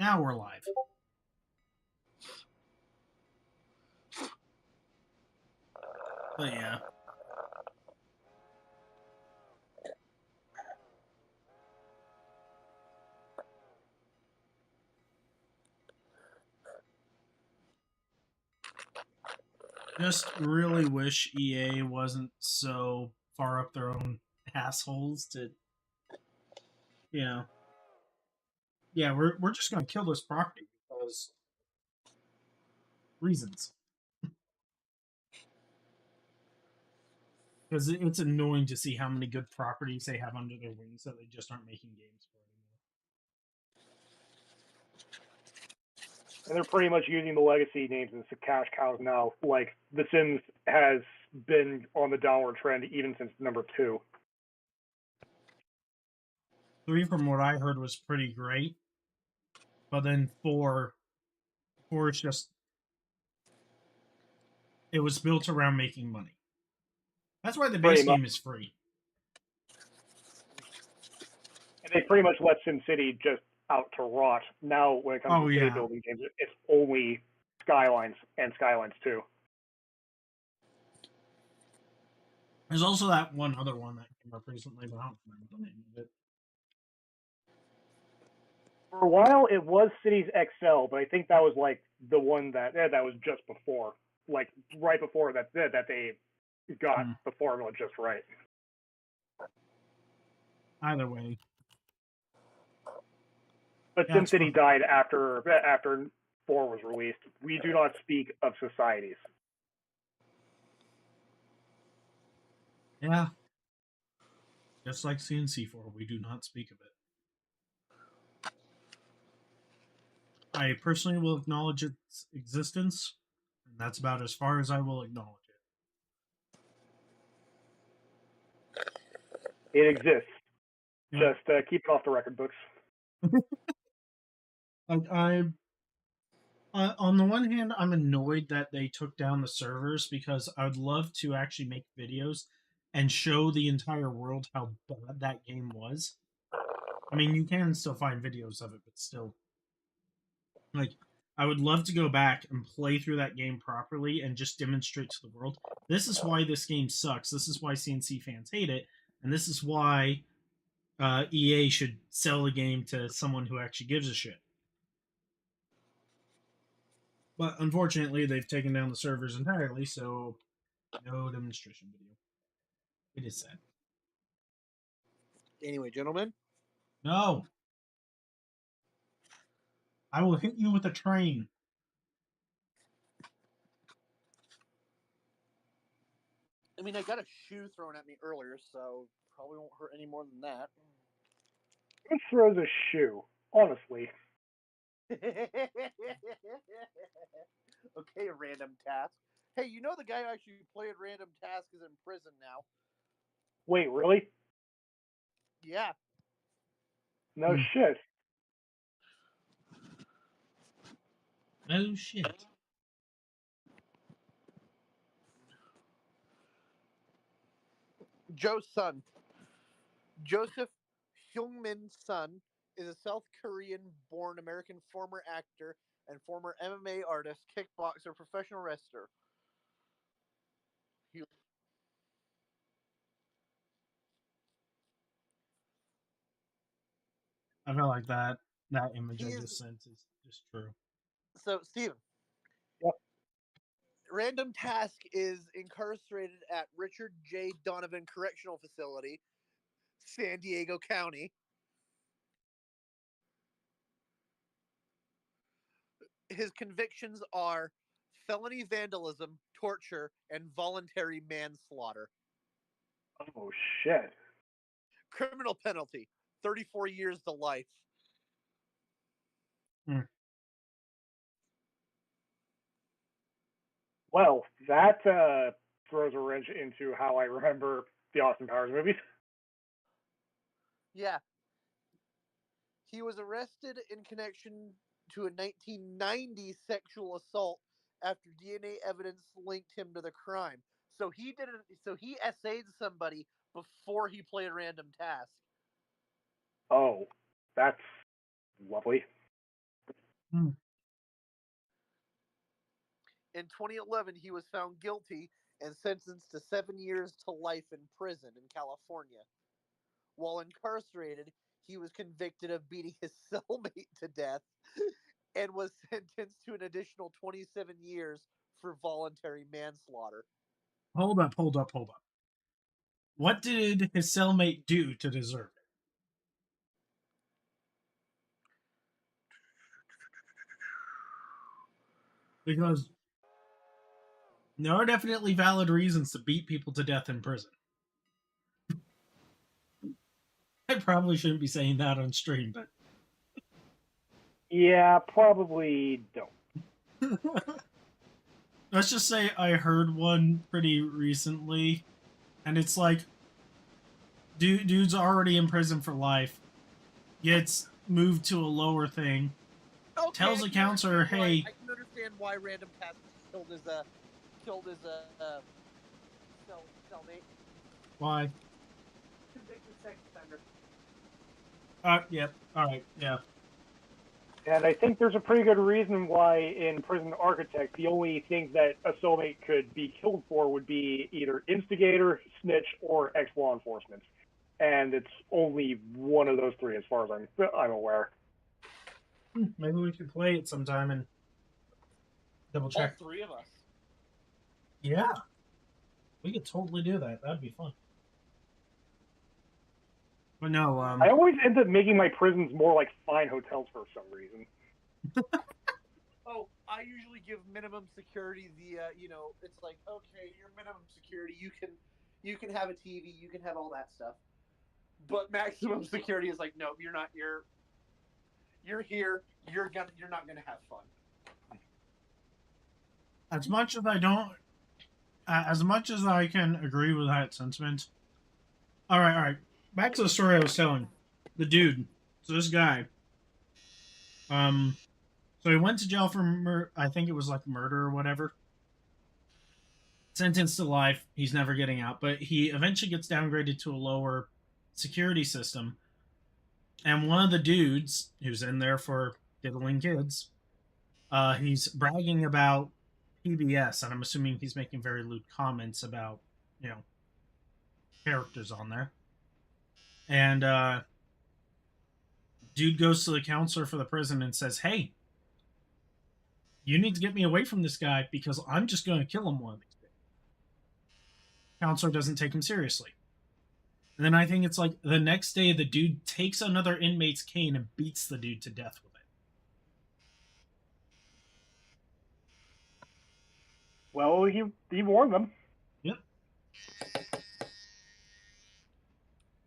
Now we're live. But yeah. Just really wish EA wasn't so far up their own assholes to, you know. Yeah, we're just gonna kill this property because reasons. Because it's annoying to see how many good properties they have under their wings that they just aren't making games for anymore. And they're pretty much using the legacy names as cash cows now. Like, The Sims has been on the downward trend even since number 2. 3, from what I heard, was pretty great. But then 4 is just... It was built around making money. That's why the base game is free. And they pretty much let SimCity just out to rot. Now, when it comes to city building games, it's only Skylines and Skylines 2. There's also that one other one that came up recently, but I don't remember the name of it. For a while, it was Cities XL, but I think that was like the one that was just before, like right before that they got the formula just right. Either way. But SimCity died after 4 was released. We do not speak of societies. Yeah. Just like CNC4, we do not speak of it. I personally will acknowledge its existence, and that's about as far as I will acknowledge it. It exists. Yep. Just keep it off the record books. On the one hand, I'm annoyed that they took down the servers because I would love to actually make videos and show the entire world how bad that game was. I mean, you can still find videos of it, but still. Like, I would love to go back and play through that game properly and just demonstrate to the world, this is why this game sucks, this is why CNC fans hate it, and this is why EA should sell the game to someone who actually gives a shit. But unfortunately, they've taken down the servers entirely, so no demonstration video. It is sad. Anyway, gentlemen. No. I will hit you with a train. I mean, I got a shoe thrown at me earlier, so probably won't hurt any more than that. Who throws a shoe? Honestly. Okay, Random Task. Hey, you know the guy who actually played Random Task is in prison now. Wait, really? Yeah. No shit. No shit. Joe's son. Joseph Hyungmin's son is a South Korean-born American former actor and former MMA artist, kickboxer, professional wrestler. I feel like that image I just sent is just true. So, Steven. Yep. Random Task is incarcerated at Richard J. Donovan Correctional Facility, San Diego County. His convictions are felony vandalism, torture, and voluntary manslaughter. Oh, shit. Criminal penalty, 34 years to life. Well, that throws a wrench into how I remember the Austin Powers movies. Yeah. He was arrested in connection to a 1990 sexual assault after DNA evidence linked him to the crime. So he essayed somebody before he played Random Task. Oh, that's lovely. Hmm. In 2011, he was found guilty and sentenced to 7 years to life in prison in California. While incarcerated, he was convicted of beating his cellmate to death and was sentenced to an additional 27 years for voluntary manslaughter. Hold up. What did his cellmate do to deserve it? Because there are definitely valid reasons to beat people to death in prison. I probably shouldn't be saying that on stream, but Yeah, probably don't. let's just say I heard one pretty recently, and it's like, dude's already in prison for life, gets moved to a lower thing, Okay, tells the counselor, "Hey, I can understand why random cast killed his cellmate. why?" Convicted sex offender. Yep, all right, yeah. And I think there's a pretty good reason why in Prison Architect, the only thing that a soulmate could be killed for would be either instigator, snitch, or ex-law enforcement. And it's only one of those three as far as I'm aware. Maybe we could play it sometime and double All check. three of us. Yeah, we could totally do that. That'd be fun. But no, I always end up making my prisons more like fine hotels for some reason. Oh, I usually give minimum security the it's like, okay, your minimum security, you can have a TV, you can have all that stuff. But maximum security is like, no, you're here, you're not gonna have fun. as much as I don't, as much as I can agree with that sentiment. All right. Back to the story I was telling. The dude. So this guy. So he went to jail for I think it was like murder or whatever. Sentenced to life. He's never getting out, but he eventually gets downgraded to a lower security system. And one of the dudes who's in there for diddling kids, he's bragging about PBS, and I'm assuming he's making very lewd comments about, you know, characters on there. And dude goes to the counselor for the prison and says, "Hey, you need to get me away from this guy because I'm just going to kill him one of these days." Counselor doesn't take him seriously. And then I think it's like the next day, the dude takes another inmate's cane and beats the dude to death with it. Well, he warned them. Yep.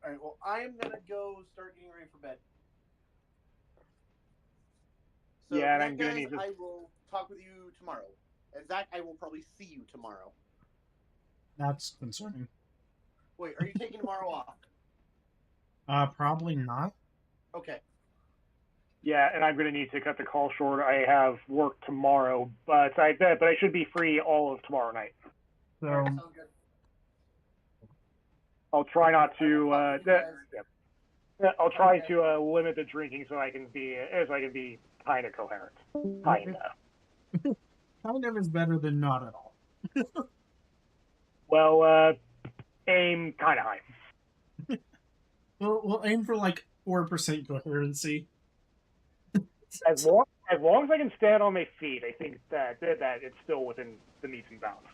All right, well, I am gonna go start getting ready for bed. So, yeah, and then, I'm gonna guys, need to. I will talk with you tomorrow. And Zach, I will probably see you tomorrow. That's concerning. Wait, are you taking tomorrow off? Probably not. Okay. Yeah, and I'm gonna need to cut the call short. I have work tomorrow, but I should be free all of tomorrow night. So All right, sounds good. I'll try not to. I'll try Okay. to limit the drinking so I can be kind of coherent. Kinda. kind of is better than not at all. Well, aim kind of high. We'll aim for like 4% coherency. As long as I can stand on my feet, I think that it's still within the meets and bounds.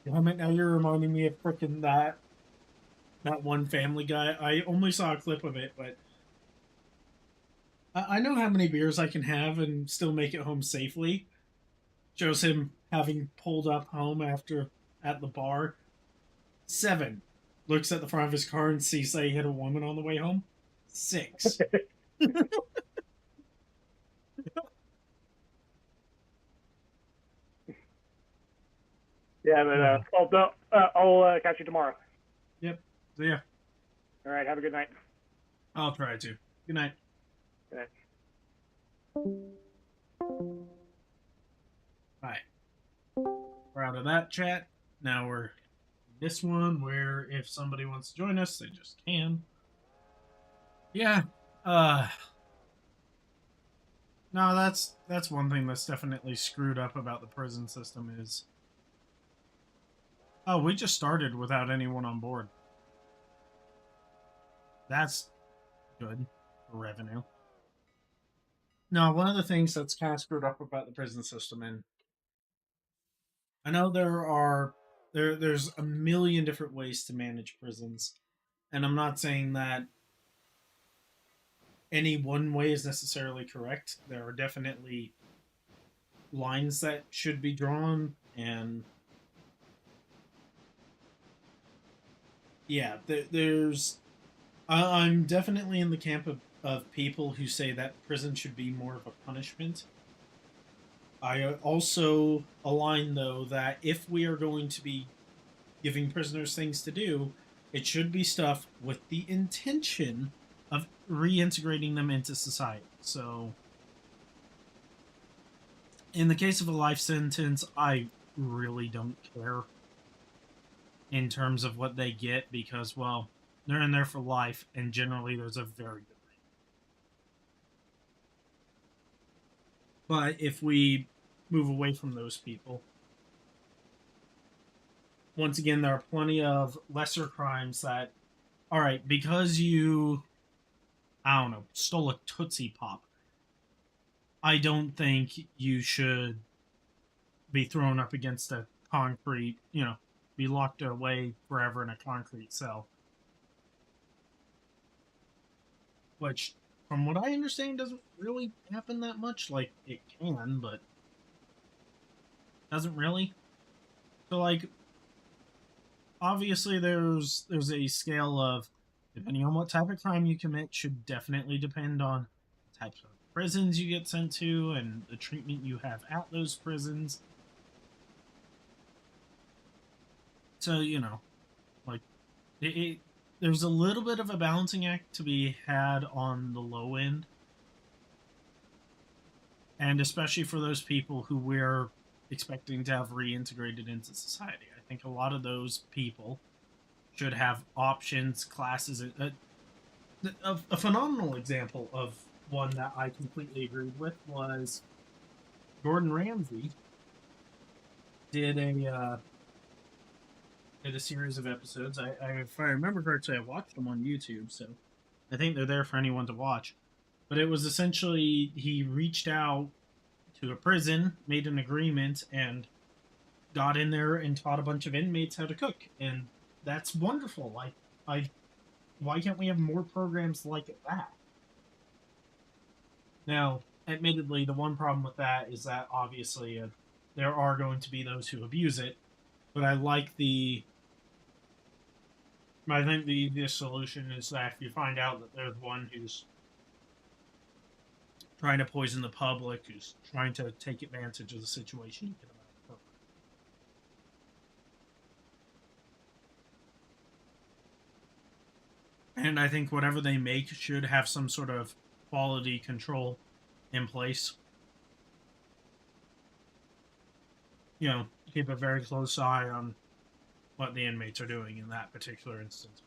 Damn it! Now you're reminding me of freaking that one Family Guy. I only saw a clip of it, but I know how many beers I can have and still make it home safely. Shows him having pulled up home after at the bar. 7. Looks at the front of his car and sees that he hit a woman on the way home. 6. Yeah, but I'll catch you tomorrow. Yep. So yeah. All right. Have a good night. I'll try to. Good night. Good night. Alright. We're out of that chat. Now we're this one where if somebody wants to join us, they just can. Yeah. No, that's one thing that's definitely screwed up about the prison system is, oh, we just started without anyone on board. That's good for revenue. No, one of the things that's kind of screwed up about the prison system, and I know there's a million different ways to manage prisons, and I'm not saying that any one way is necessarily correct. There are definitely lines that should be drawn, and yeah, there's. I'm definitely in the camp of people who say that prison should be more of a punishment. I also align, though, that if we are going to be giving prisoners things to do, it should be stuff with the intention of reintegrating them into society. So, in the case of a life sentence, I really don't care in terms of what they get because, well, they're in there for life, and generally there's a very good rate. But if we move away from those people, once again, there are plenty of lesser crimes that, all right, because you, I don't know, stole a Tootsie Pop, I don't think you should be thrown up against a concrete, be locked away forever in a concrete cell. Which, from what I understand, doesn't really happen that much. Like, it can, but doesn't really. So, like, obviously, there's a scale of, depending on what type of crime you commit, should definitely depend on the types of prisons you get sent to and the treatment you have at those prisons. So, like, there's a little bit of a balancing act to be had on the low end, and especially for those people who we're expecting to have reintegrated into society. I think a lot of those people should have options, classes. A phenomenal example of one that I completely agreed with was Gordon Ramsay did a series of episodes. If I remember correctly, I watched them on YouTube, so I think they're there for anyone to watch. But it was essentially he reached out to a prison, made an agreement, and got in there and taught a bunch of inmates how to cook, and that's wonderful. I why can't we have more programs like that? Now, admittedly, the one problem with that is that obviously there are going to be those who abuse it, but I think the easiest solution is that if you find out that there's one who's trying to poison the public, who's trying to take advantage of the situation, you get them out of the program. And I think whatever they make should have some sort of quality control in place. Keep a very close eye on what the inmates are doing in that particular instance.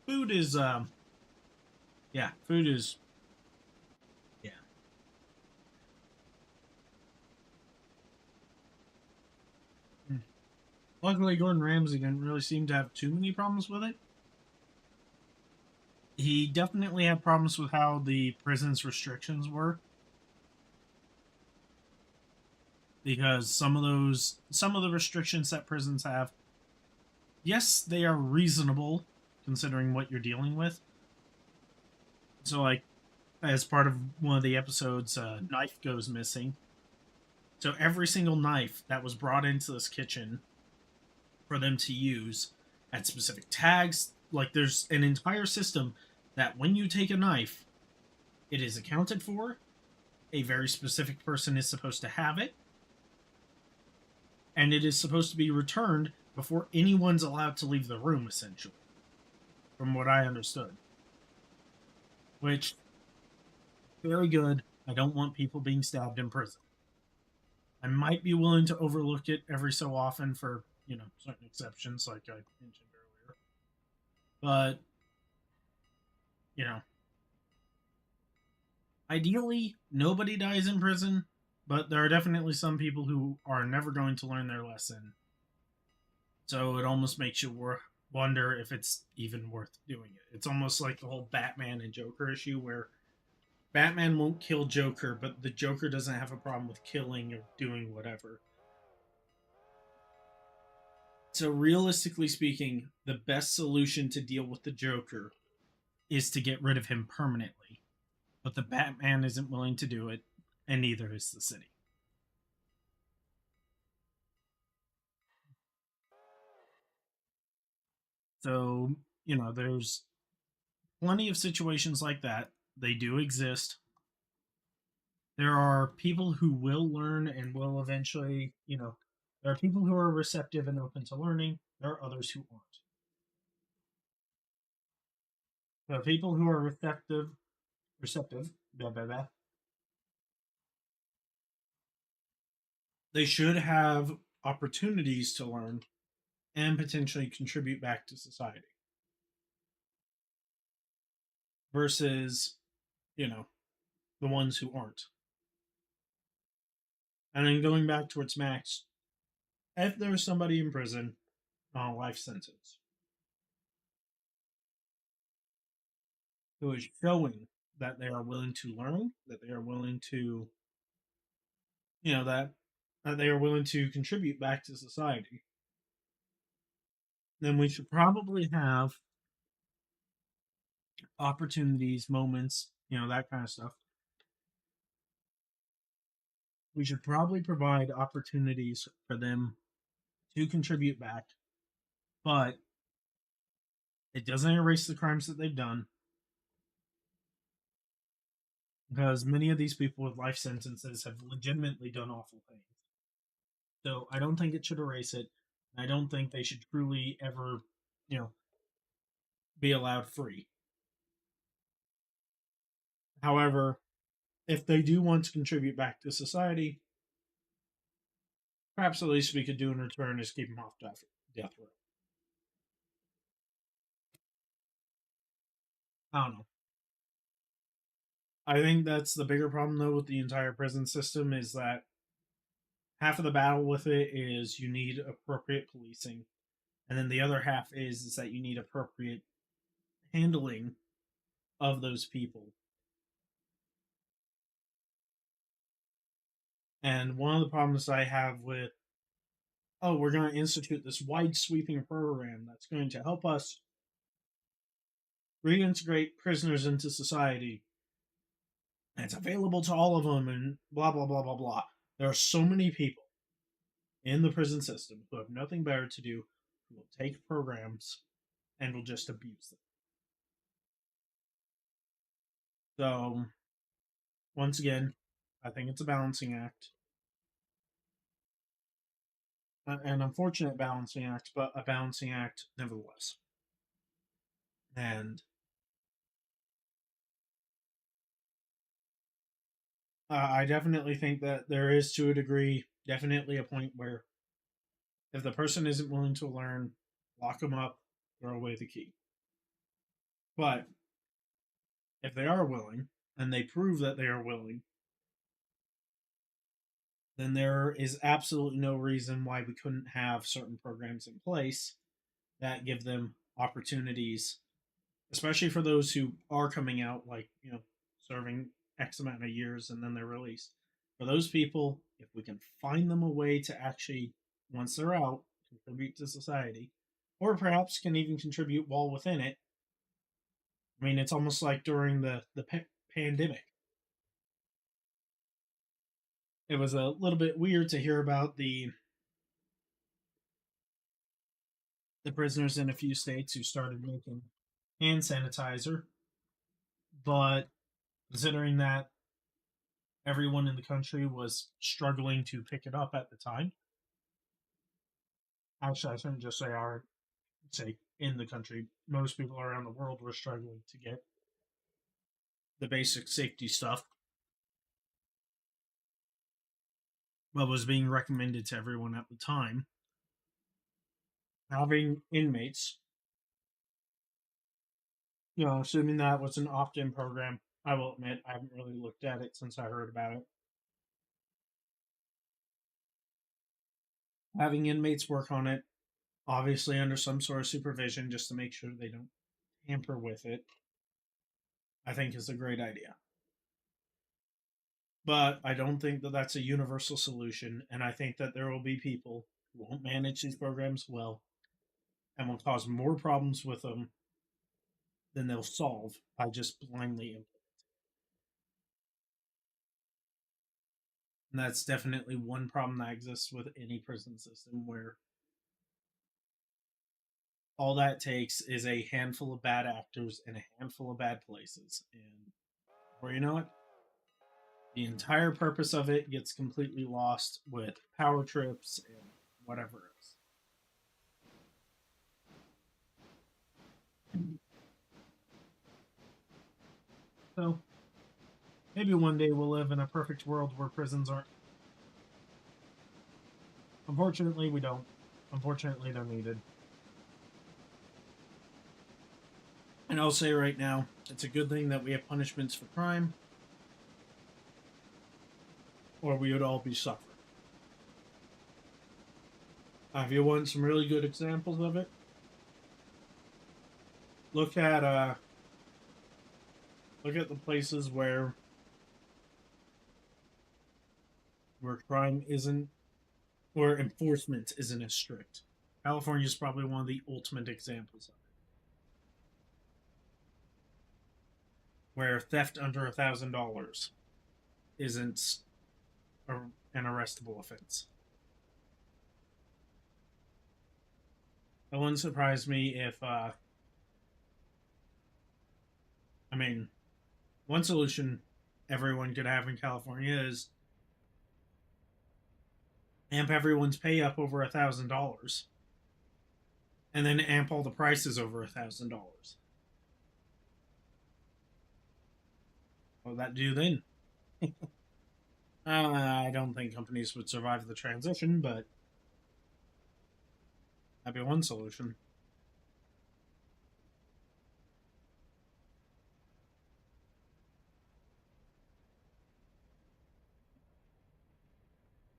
Food is, yeah, food is, yeah. Mm. Luckily, Gordon Ramsay didn't really seem to have too many problems with it. He definitely had problems with how the prison's restrictions were, because some of the restrictions that prisons have, yes, they are reasonable considering what you're dealing with. So, like, as part of one of the episodes, a knife goes missing. So every single knife that was brought into this kitchen for them to use had specific tags. Like, there's an entire system that when you take a knife, it is accounted for. A very specific person is supposed to have it, and it is supposed to be returned before anyone's allowed to leave the room, essentially, from what I understood. Which, very good. I don't want people being stabbed in prison. I might be willing to overlook it every so often for, certain exceptions, like I mentioned earlier. But, you know, Ideally, nobody dies in prison, but there are definitely some people who are never going to learn their lesson. So it almost makes you wonder if it's even worth doing it. It's almost like the whole Batman and Joker issue where Batman won't kill Joker, but the Joker doesn't have a problem with killing or doing whatever. So, realistically speaking, the best solution to deal with the Joker is to get rid of him permanently. But the Batman isn't willing to do it, and neither is the city. So, there's plenty of situations like that. They do exist. There are people who will learn and will eventually, there are people who are receptive and open to learning. There are others who aren't. There are people who are receptive, blah, blah, blah. They should have opportunities to learn and potentially contribute back to society versus, you know, the ones who aren't. And then going back towards Max, if there's somebody in prison on a life sentence who is showing that they are willing to learn, that they are willing to, that they are willing to contribute back to society, then we should probably have opportunities, moments, that kind of stuff. We should probably provide opportunities for them to contribute back, but it doesn't erase the crimes that they've done because many of these people with life sentences have legitimately done awful things. So I don't think it should erase it. I don't think they should truly ever, you know, be allowed free. However, if they do want to contribute back to society, perhaps the least we could do in return is keep them off death row. I don't know. I think that's the bigger problem though with the entire prison system is that half of the battle with it is you need appropriate policing, and then the other half is that you need appropriate handling of those people. And one of the problems I have with we're going to institute this wide sweeping program that's going to help us reintegrate prisoners into society. And it's available to all of them, and blah, blah, blah, blah, blah. There are so many people in the prison system who have nothing better to do, who will take programs and will just abuse them. So, once again, I think it's a balancing act. An unfortunate balancing act, but a balancing act nevertheless. And I definitely think that there is, to a degree, definitely a point where if the person isn't willing to learn, lock them up, throw away the key. But if they are willing, and they prove that they are willing, then there is absolutely no reason why we couldn't have certain programs in place that give them opportunities, especially for those who are coming out, like, serving X amount of years and then they're released. For those people, if we can find them a way to actually, once they're out, contribute to society, or perhaps can even contribute while within it. I mean, it's almost like during the pandemic. It was a little bit weird to hear about the prisoners in a few states who started making hand sanitizer, but considering that everyone in the country was struggling to pick it up at the time. Actually, I shouldn't just say in the country. Most people around the world were struggling to get the basic safety stuff, but was being recommended to everyone at the time. Having inmates, assuming that was an opt-in program, I will admit I haven't really looked at it since I heard about it. Having inmates work on it, obviously under some sort of supervision, just to make sure they don't tamper with it, I think is a great idea. But I don't think that that's a universal solution, and I think that there will be people who won't manage these programs well and will cause more problems with them than they'll solve by just blindly implementing. And that's definitely one problem that exists with any prison system where all that takes is a handful of bad actors and a handful of bad places. And where you know it, the entire purpose of it gets completely lost with power trips and whatever else. So maybe one day we'll live in a perfect world where prisons aren't. Unfortunately, we don't. Unfortunately, they're needed. And I'll say right now, it's a good thing that we have punishments for crime, or we would all be suffering. If you want some really good examples of it, look at the places where crime isn't, where enforcement isn't as strict. California is probably one of the ultimate examples of it, where theft under $1,000 isn't an arrestable offense. It wouldn't surprise me if, I mean, one solution everyone could have in California is amp everyone's pay up over $1,000, and then amp all the prices over $1,000. What would that do then? I don't think companies would survive the transition, but that'd be one solution.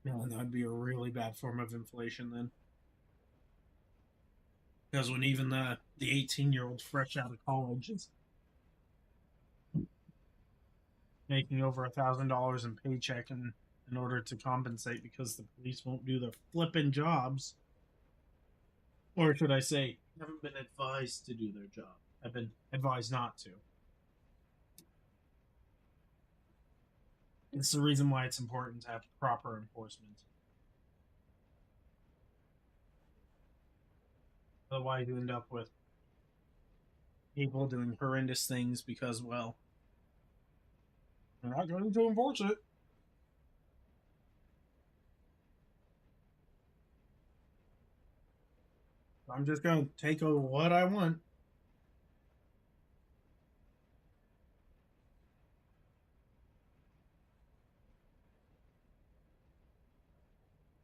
No, that'd be a really bad form of inflation then. Because when even the 18-year-old fresh out of college is making over $1,000 in paycheck in order to compensate because the police won't do their flipping jobs, or should I say, haven't been advised to do their job. I've been advised not to. It's the reason why it's important to have proper enforcement. Otherwise, you end up with people doing horrendous things because, well, they're not going to enforce it. I'm just going to take over what I want.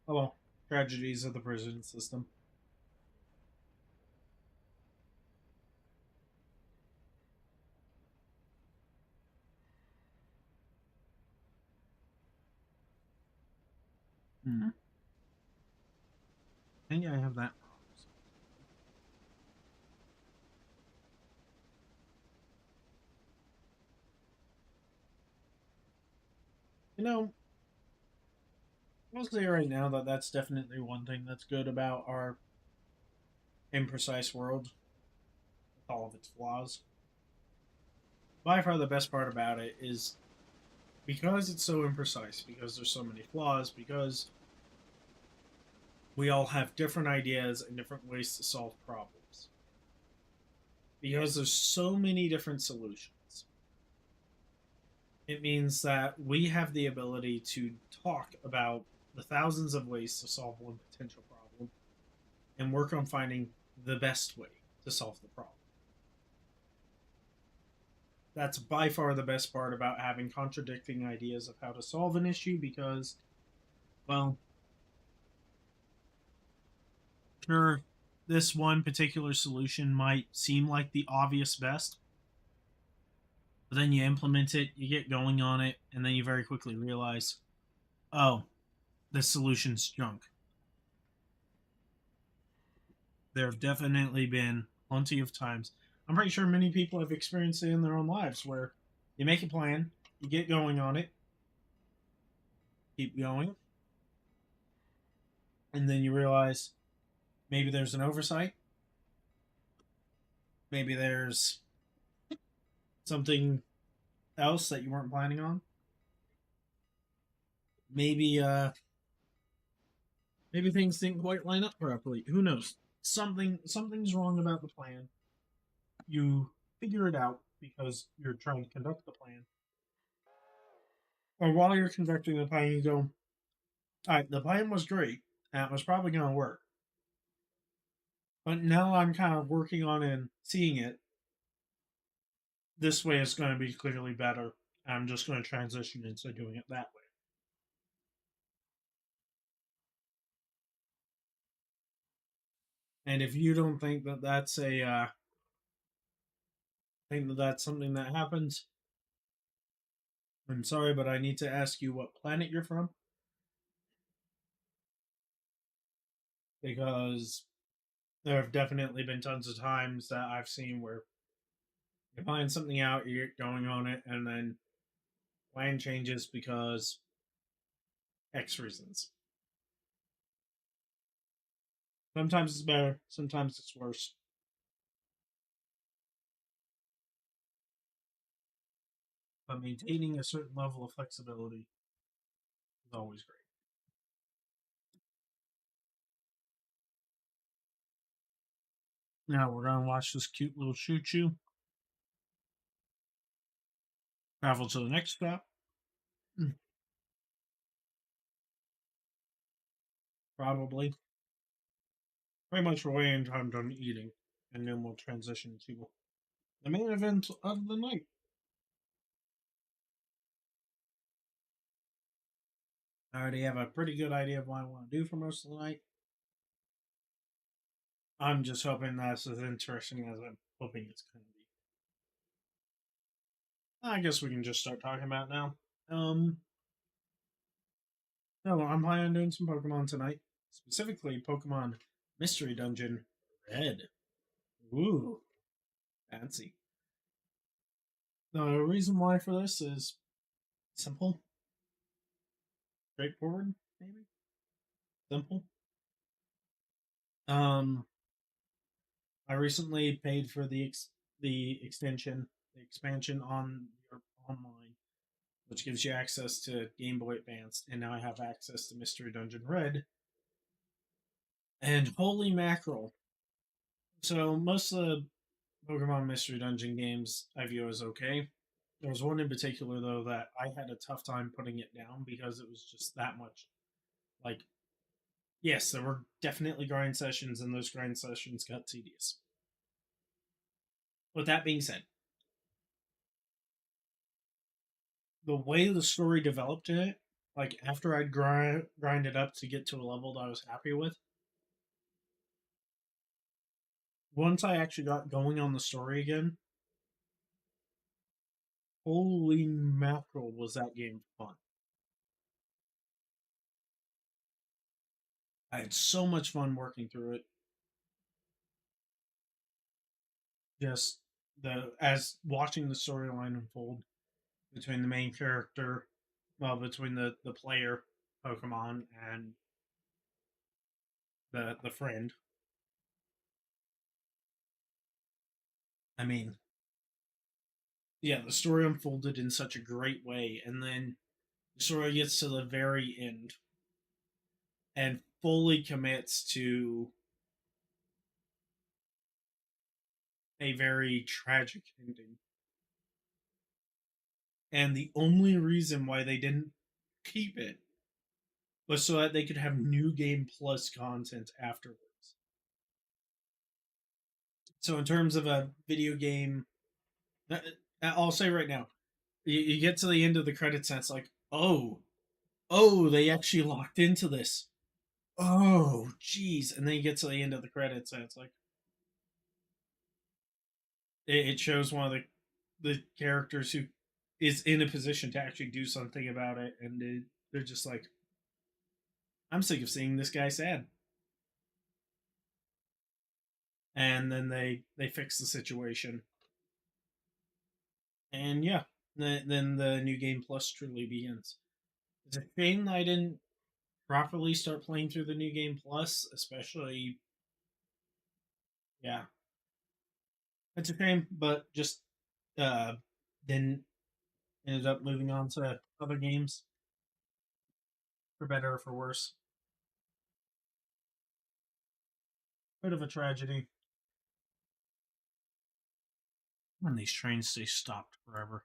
Oh well, tragedies of the prison system. Mm-hmm. I think I have that wrong. You know, I'll say right now that that's definitely one thing that's good about our imprecise world, with all of its flaws. By far, the best part about it is because it's so imprecise, because there's so many flaws, because we all have different ideas and different ways to solve problems. Because there's so many different solutions, it means that we have the ability to talk about the thousands of ways to solve one potential problem and work on finding the best way to solve the problem. That's by far the best part about having contradicting ideas of how to solve an issue because, well, sure, this one particular solution might seem like the obvious best, But then you implement it, you get going on it, and then you very quickly realize, oh, this solution's junk. There have definitely been plenty of times. I'm pretty sure many people have experienced it in their own lives where you make a plan, you get going on it, keep going, and then you realize maybe there's an oversight, maybe there's something else that you weren't planning on. Maybe maybe things didn't quite line up properly. Who knows? Something's wrong about the plan. You figure it out because you're trying to conduct the plan. Or while you're conducting the plan, you go, all right, the plan was great, and it was probably going to work. But now I'm kind of working on it and seeing it. This way is going to be clearly better. I'm just going to transition into doing it that way. And if you don't think that that's a think that that's something that happens, I'm sorry, but I need to ask you what planet you're from because there have definitely been tons of times that I've seen where you find something out, you get going on it, and then plan changes because X reasons. Sometimes it's better, sometimes it's worse. But maintaining a certain level of flexibility is always great. Now we're gonna watch this cute little choo choo travel to the next stop. Probably. Pretty much we're waiting until I'm done eating, and then we'll transition to the main event of the night. I already have a pretty good idea of what I want to do for most of the night. I'm just hoping that's as interesting as I'm hoping it's going to be. I guess we can just start talking about it now. No, I'm planning on doing some Pokemon tonight. Specifically, Pokemon Mystery Dungeon Red. Ooh, fancy. The reason why for this is simple, straightforward, maybe simple. Um, I recently paid for the extension, the expansion on your online, which gives you access to Game Boy Advance, and now I have access to Mystery Dungeon Red. And holy mackerel! So most of the Pokemon Mystery Dungeon games I view as okay. There was one in particular though that I had a tough time putting it down because it was just that much. Like, yes, there were definitely grind sessions, and those grind sessions got tedious. With that being said, the way the story developed in it, like after I'd grind it up to get to a level that I was happy with, once I actually got going on the story again, holy mackerel, was that game fun! I had so much fun working through it. Just the as watching the storyline unfold between the main character, well, between the player Pokemon and the friend. I mean, yeah, the story unfolded in such a great way, and then the story gets to the very end and fully commits to a very tragic ending. And the only reason why they didn't keep it was so that they could have new game plus content afterwards. So, in terms of a video game, I'll say right now, you get to the end of the credits and it's like, oh, they actually locked into this. Oh, jeez. And then you get to the end of the credits and it's like, it shows one of the the characters who is in a position to actually do something about it, and they're just like, I'm sick of seeing this guy sad, and then they fix the situation, and yeah, then the new game plus truly begins. It's a shame that I didn't properly start playing through the new game plus, especially yeah, it's a shame, but just uh then ended up moving on to other games for better or for worse. Bit of a tragedy. When these trains stay stopped forever.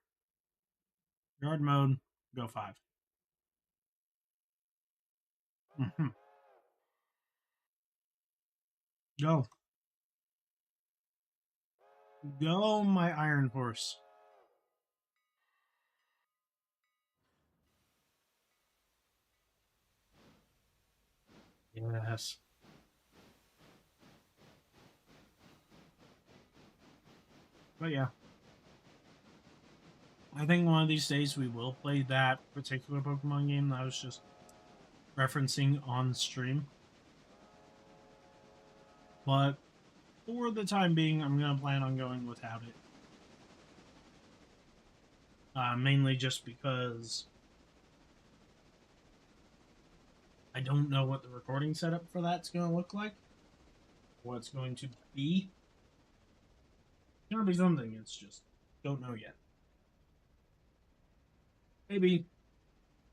Yard mode, go 5. Mm-hmm. Go. Go, my iron horse. Yes. But yeah. I think one of these days we will play that particular Pokemon game that I was just referencing on stream. But for the time being, I'm going to plan on going without it. Mainly just because I don't know what the recording setup for that's going to look like. What it's going to be. It's going to be something. It's just don't know yet. Maybe,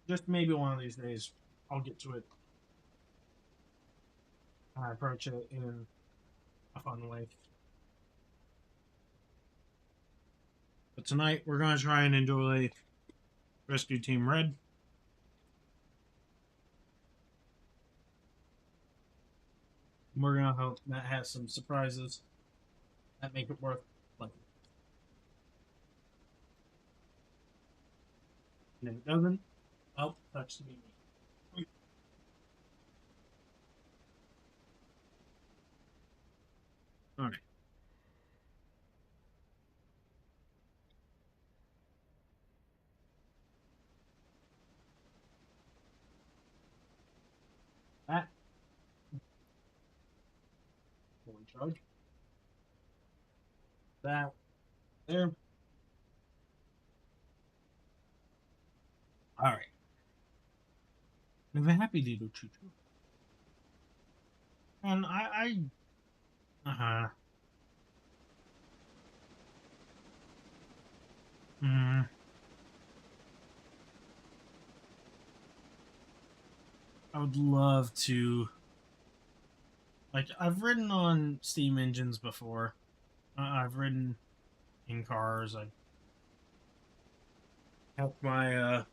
just maybe one of these days, I'll get to it. I approach it in a fun way. But tonight, we're going to try and enjoy Rescue Team Red. We're going to hope that has some surprises that make it worth playing. And if it doesn't, well, touch to be me. All right. That, fully charged. That, there. All right. I'm happy to do choo choo. And uh-huh. Mm, I would love to. Like, I've ridden on steam engines before. I've ridden in cars. I've helped my,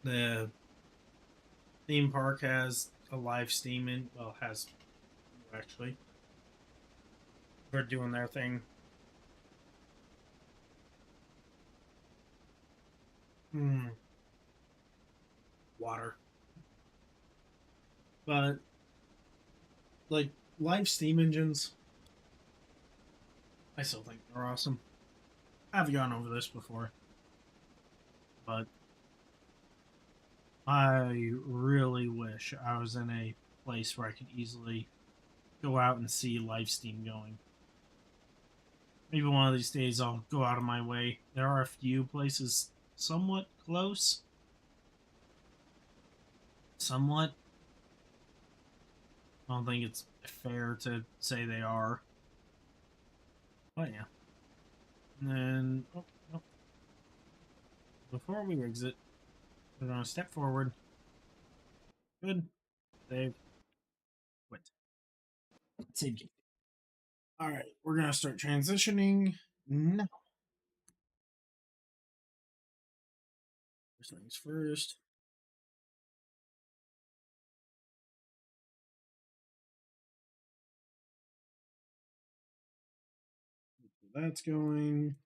the theme park has a live steam in, well, has actually. They're doing their thing. Hmm. Water. But, like, live steam engines, I still think they're awesome. I've gone over this before. But I really wish I was in a place where I could easily go out and see live steam going. Maybe one of these days I'll go out of my way. There are a few places somewhat close. Somewhat. I don't think it's fair to say they are. But yeah. And then, oh, before we exit, we're going to step forward. Good. Save. Quit. Save game. Alright, we're going to start transitioning now. First things first. That's going.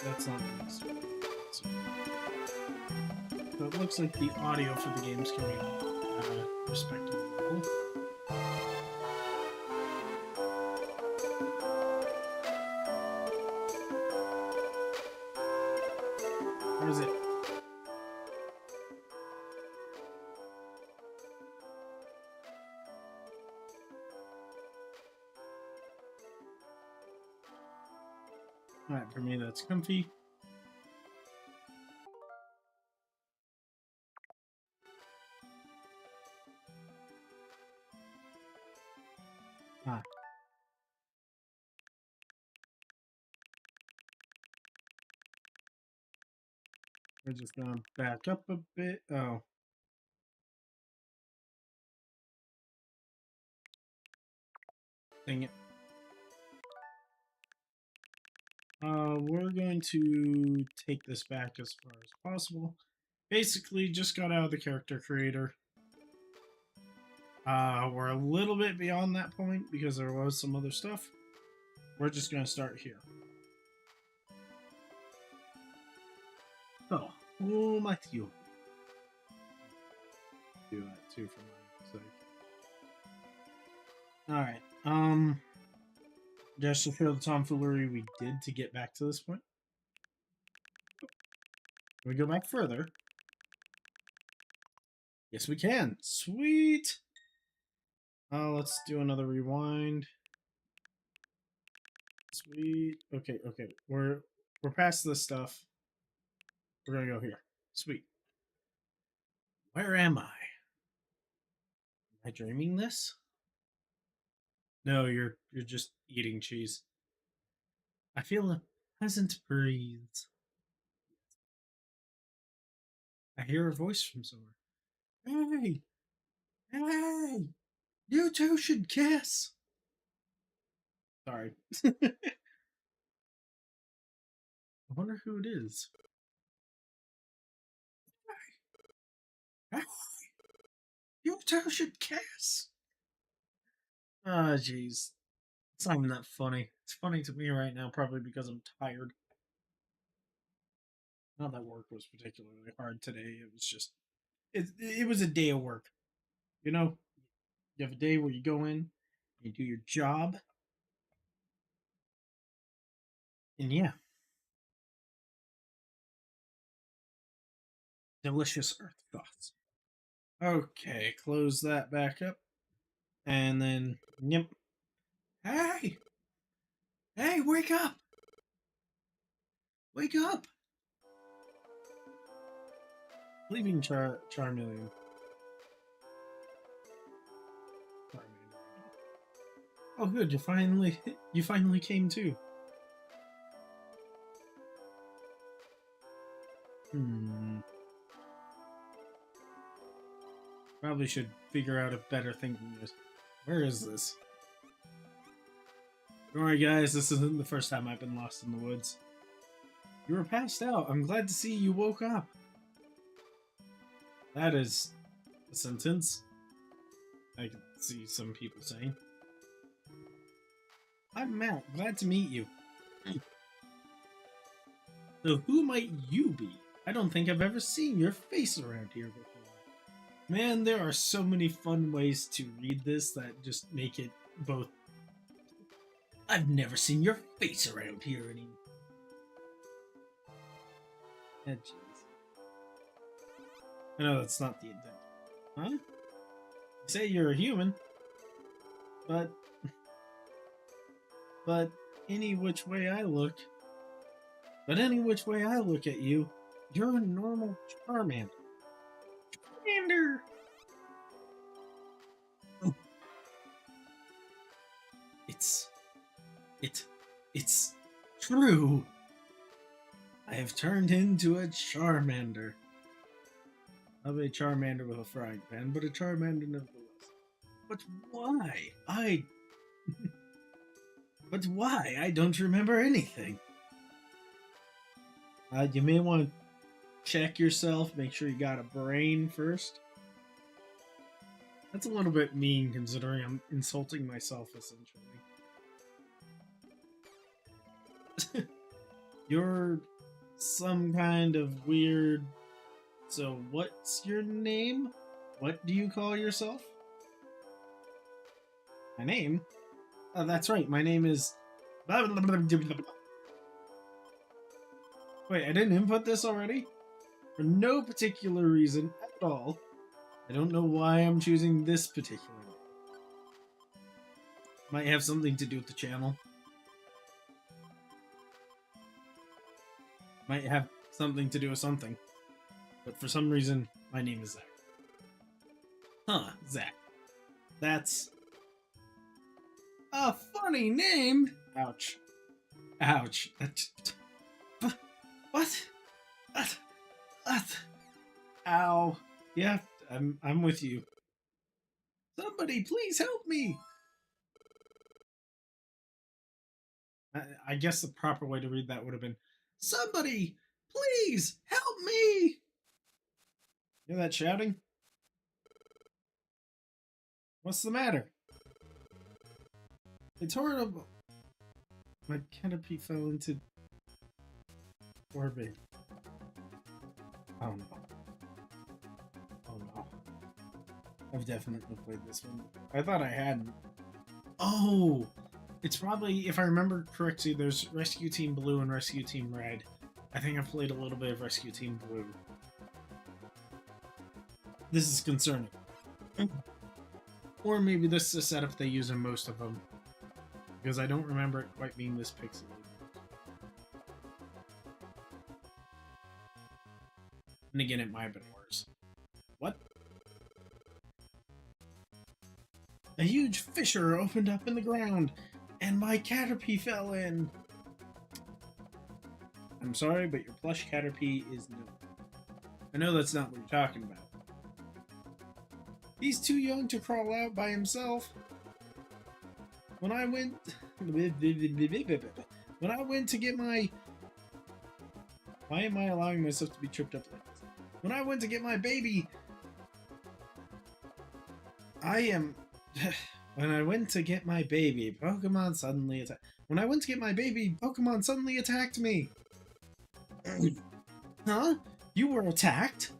that's not nice. So it looks like the audio for the game's coming out at a respectable level. Where is it? Alright, for me that's comfy. Ah. We're just gonna back up a bit. Oh. Dang it. We're going to take this back as far as possible. Basically, just got out of the character creator. We're a little bit beyond that point because there was some other stuff. We're just going to start here. Oh, Matthew. Do that too for my sake. Alright, just to show the tomfoolery we did to get back to this point. Can we go back further? Yes, we can. Sweet! Let's do another rewind. Sweet. Okay, okay. We're past this stuff. We're gonna go here. Sweet. Where am I? Am I dreaming this? No, you're just eating cheese. I feel a pleasant breeze. I hear a voice from somewhere. Hey! Hey! You two should kiss! Sorry. I wonder who it is. Hey! You two should kiss! Ah, jeez. It's not even that funny. It's funny to me right now, probably because I'm tired. Not that work was particularly hard today. It was just, it was a day of work. You know, you have a day where you go in, you do your job, and yeah, delicious earth thoughts. Okay, close that back up, and then, yep. Hey! Hey, wake up! Wake up! Leaving Charmeleon. Oh, good! You finally came too. Probably should figure out a better thing than this. Where is this? Don't worry, guys. This isn't the first time I've been lost in the woods. You were passed out. I'm glad to see you woke up. That is a sentence I can see some people saying. I'm Matt. Glad to meet you. So who might you be? I don't think I've ever seen your face around here before. Man, there are so many fun ways to read this that just make it both. I've never seen your face around here anymore. Oh, jeez. I know that's not the intent. Huh? You say you're a human, but any which way I look, at you, you're a normal Charmander. Charmander! Oh. It's true. I have turned into a Charmander. Not a Charmander with a frying pan, but a Charmander nevertheless. But why? But why? I don't remember anything. You may want to check yourself, make sure you got a brain first. That's a little bit mean considering I'm insulting myself essentially. some kind of weird. So, what's your name? What do you call yourself? My name? Oh, that's right. My name is. Wait, I didn't input this already? For no particular reason at all. I don't know why I'm choosing this particular one. Might have something to do with the channel. Might have something to do with something. But for some reason, my name is Zach. Huh, Zach. That's a funny name! Ouch. Ouch. What? What? What? Ow. Yeah, I'm with you. Somebody please help me! I guess the proper way to read that would have been, somebody please help me! Hear that shouting? What's the matter? It's horrible. My canopy fell into orbit. Oh no. Oh no. I've definitely played this one. I thought I hadn't. Oh! It's probably, if I remember correctly, there's Rescue Team Blue and Rescue Team Red. I think I've played a little bit of Rescue Team Blue. This is concerning. Or maybe this is a setup they use in most of them. Because I don't remember it quite being this pixelated. And again, it might have been worse. What? A huge fissure opened up in the ground, and my Caterpie fell in. I'm sorry, but your plush Caterpie is new. I know that's not what you're talking about. He's too young to crawl out by himself. When I went to get my... Why am I allowing myself to be tripped up like this? When I went to get my baby... When I went to get my baby, Pokemon suddenly attacked... When I went to get my baby, Pokemon suddenly attacked me! Huh? You were attacked?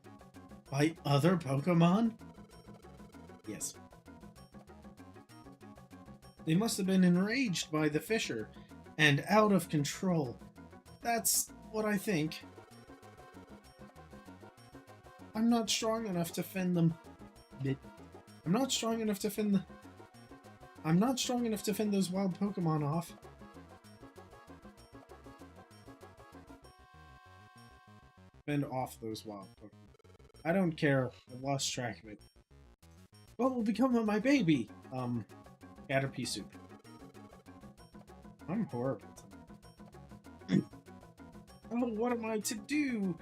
By other Pokemon? Yes. They must have been enraged by the fissure, and out of control. That's what I think. I'm not strong enough to fend them. I'm not strong enough to fend those wild Pokemon off. Fend off those wild Pokemon. I don't care. I've lost track of it. What will become of my baby? Caterpie soup. I'm horrible tonight. Oh, what am I to do?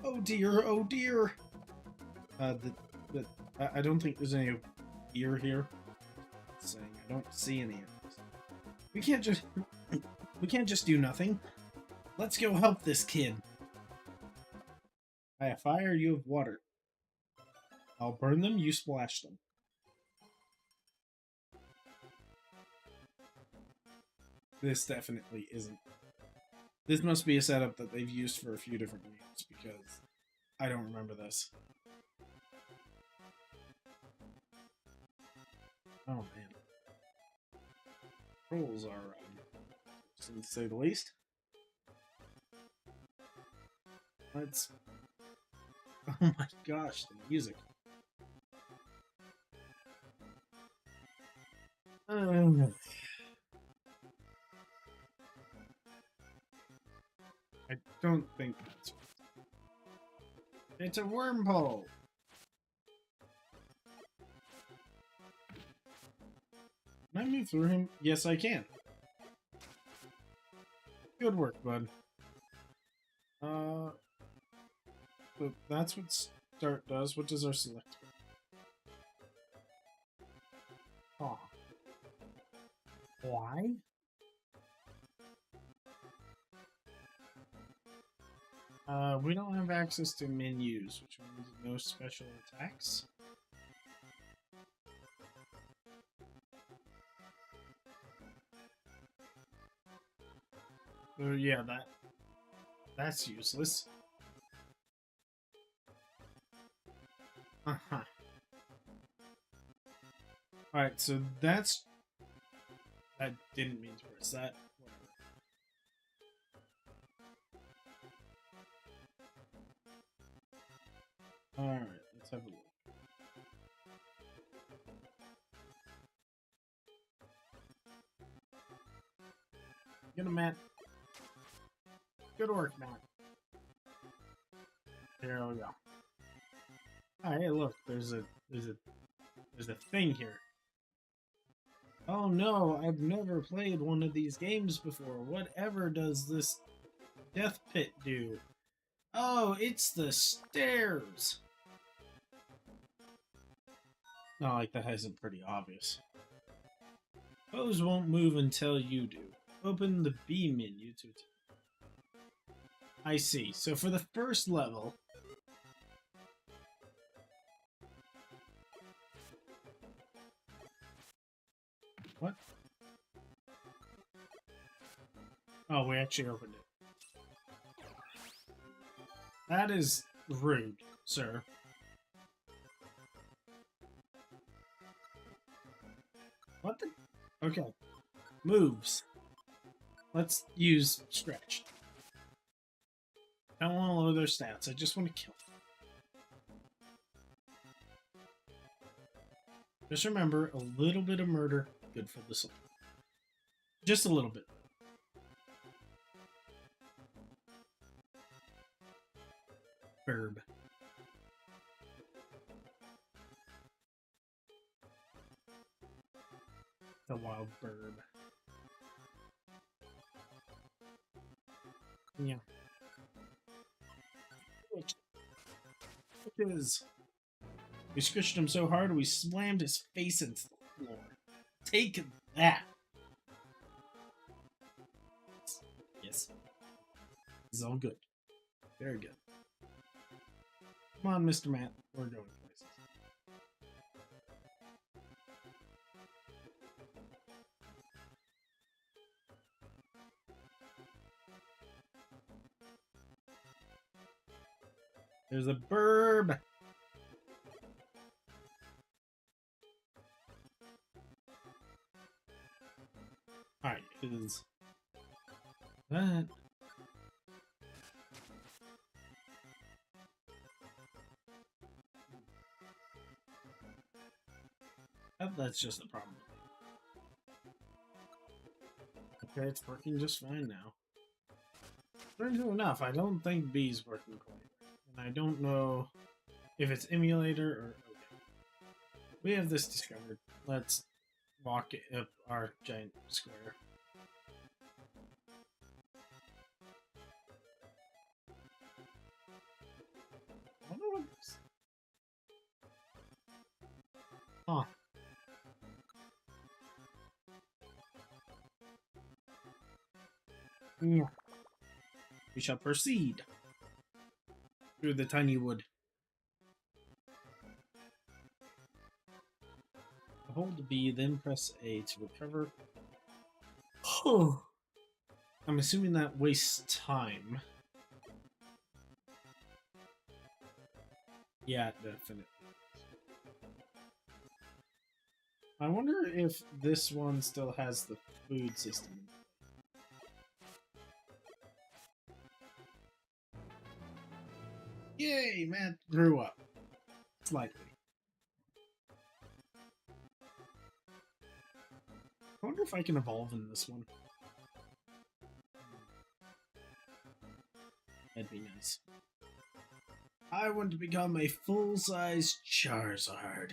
Oh dear, oh dear. I don't think there's any ear here. Saying I don't see any ears. We can't just do nothing. Let's go help this kid. I have fire, you have water. I'll burn them, you splash them. This definitely isn't. This must be a setup that they've used for a few different games, because I don't remember this. Oh man. Trolls are, to say the least. Let's... Oh my gosh, the music. I don't think that's right. It's a wormhole! Can I move through him? Yes, I can. Good work, bud. But that's what start does. What does our select? Oh. Why? We don't have access to menus, which means no special attacks. So yeah, That's useless. Uh-huh. Alright, so that's... I didn't mean to press that. Whatever. Alright, let's have a look. Get him, Matt. Good work, Matt. There we go. Oh, hey, look, there's a thing here. Oh no, I've never played one of these games before. Whatever does this death pit do? Oh, it's the stairs. Not like that isn't pretty obvious. Foes won't move until you do. Open the B menu to... I see. So for the first level... What? Oh, we actually opened it. That is rude, sir. What the... Okay. Moves. Let's use stretch. I don't want to lower their stats. I just want to kill them. Just remember, a little bit of murder, good for the soul. Just a little bit. Burb. The wild burb. Yeah. Because we squished him so hard we slammed his face into the floor. Take that! Yes. This is all good. Very good. Come on, Mr. Matt. We're going places. There's a burb! Alright, is that... Oh, that's just the problem. Okay, it's working just fine now. Strangely enough, I don't think B's working quite. And I don't know if it's emulator or... Okay. We have this discovered. Let's walk up our giant square. I wonder what this... Huh. Yeah. We shall proceed through the tiny wood. Hold B, then press A to recover. Oh. I'm assuming that wastes time. Yeah, definitely. I wonder if this one still has the food system. Yay, Matt grew up. Slightly. I wonder if I can evolve in this one. That'd be nice. I want to become a full-size Charizard.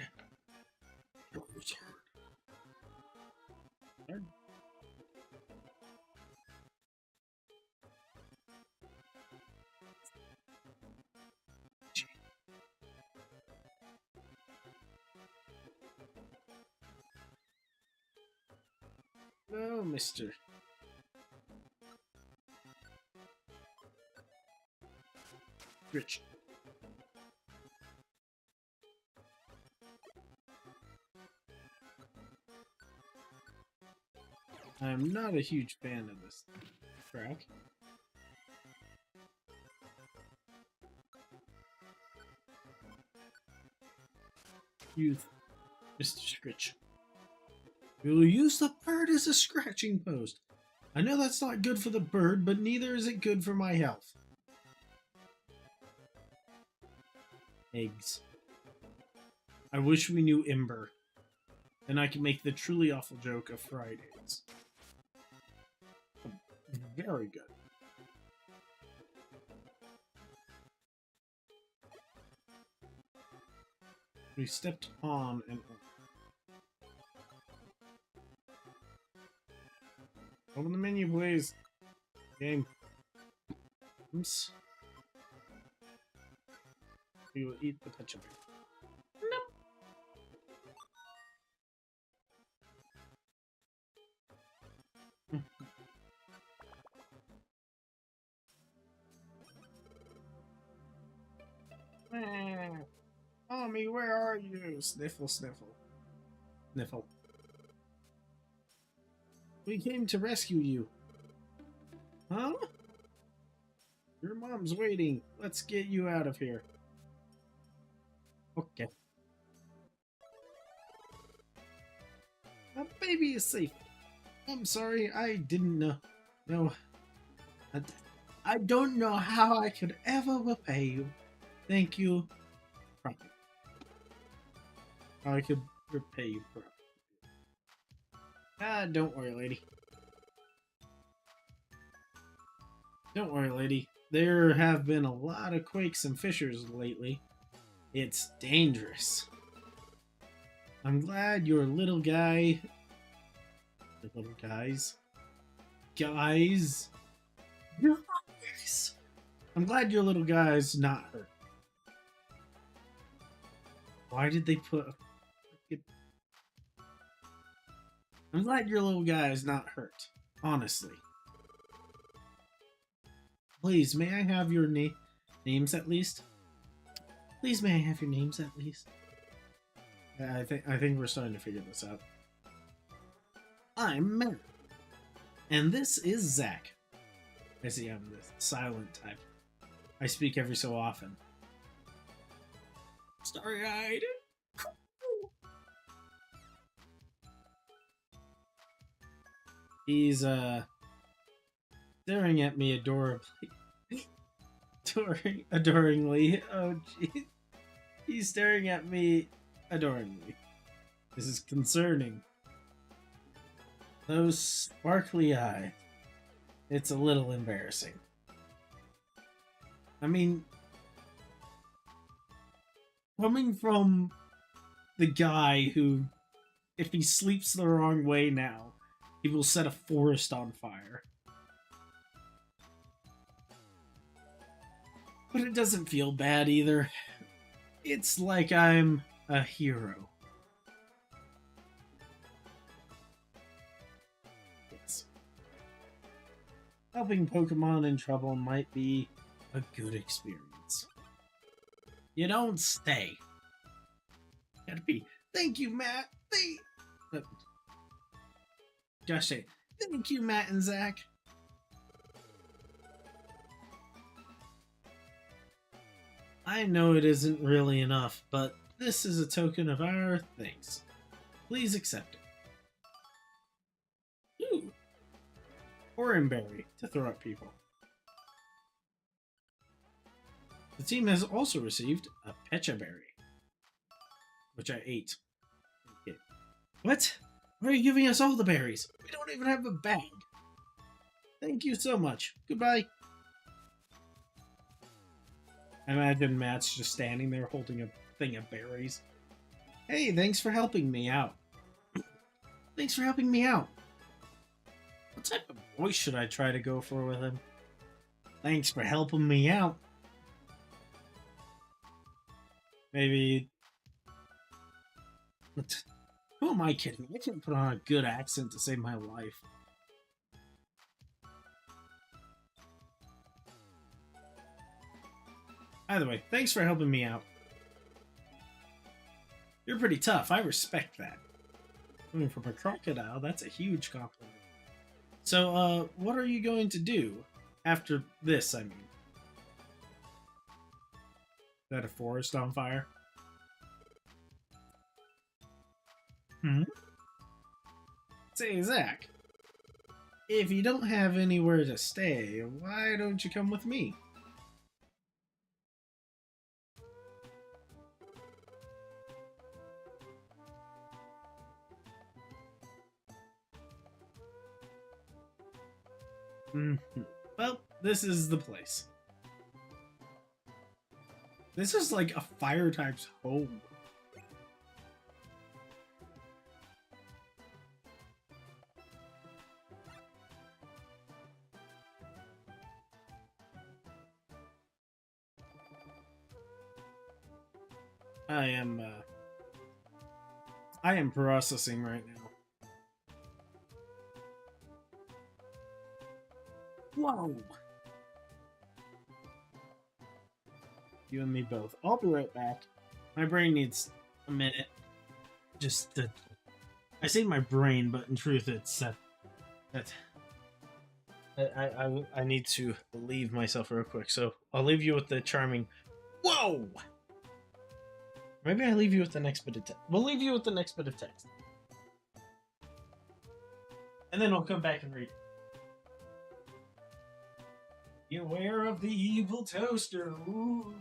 Oh, mister. Rich. I'm not a huge fan of this track. You, Mr. Scritch. You'll use the bird as a scratching post. I know that's not good for the bird, but neither is it good for my health. Eggs. I wish we knew Ember. Then I could make the truly awful joke of fried eggs. Very good. We stepped on and on. Open the menu, please. Game. Oops. We will eat the pecha bear. Mommy, where are you? Sniffle, sniffle. Sniffle. We came to rescue you. Huh? Your mom's waiting. Let's get you out of here. Okay. The baby is safe. I'm sorry, I didn't know. No. I don't know how I could ever repay you. Thank you. Properly. How I could repay you properly. Ah, don't worry, lady. Don't worry, lady. There have been a lot of quakes and fissures lately. It's dangerous. I'm glad your little guy... The little guys? Guys? Guys! I'm glad your little guy's not hurt. Why did they put... I'm glad your little guy's not hurt. Honestly. Please, may I have your names at least? Please, may I have your names at least? I think we're starting to figure this out. I'm Matt. And this is Zach. I see I'm the silent type. I speak every so often. Starry-eyed. He's staring at me adorably. Adoringly. Oh jeez. He's staring at me adoringly. This is concerning. Those sparkly eyes. It's a little embarrassing. I mean, coming from the guy who, if he sleeps the wrong way now, he will set a forest on fire. But it doesn't feel bad either. It's like I'm a hero. Yes. Helping Pokemon in trouble might be a good experience. You don't stay. Gotta be. Thank you, Matt. Gosh, say thank you, Matt and Zach. I know it isn't really enough, but this is a token of our thanks. Please accept it. Ooh. Oranberry to throw at people. The team has also received a Pecha Berry, which I ate. Okay. What? Why are you giving us all the berries? We don't even have a bag. Thank you so much. Goodbye. I imagine Matt's just standing there holding a thing of berries. Hey, thanks for helping me out. Thanks for helping me out. What type of voice should I try to go for with him? Thanks for helping me out. Maybe... Who am I kidding? I can't put on a good accent to save my life. Either way, thanks for helping me out. You're pretty tough. I respect that. Coming from a crocodile, that's a huge compliment. So, what are you going to do after this, I mean? Is that a forest on fire? Hmm? Say, Zach, if you don't have anywhere to stay, why don't you come with me? Mhm. Well, this is the place. This is like a fire type's home. I am, I am processing right now. Whoa! You and me both. I'll be right back. My brain needs a minute. Just to... I say my brain, but in truth, it's that I need to leave myself real quick. So I'll leave you with the charming. Whoa! Maybe I leave you with the next bit of text. We'll leave you with the next bit of text, and then I'll come back and read it. Beware of the evil toaster. Ooh.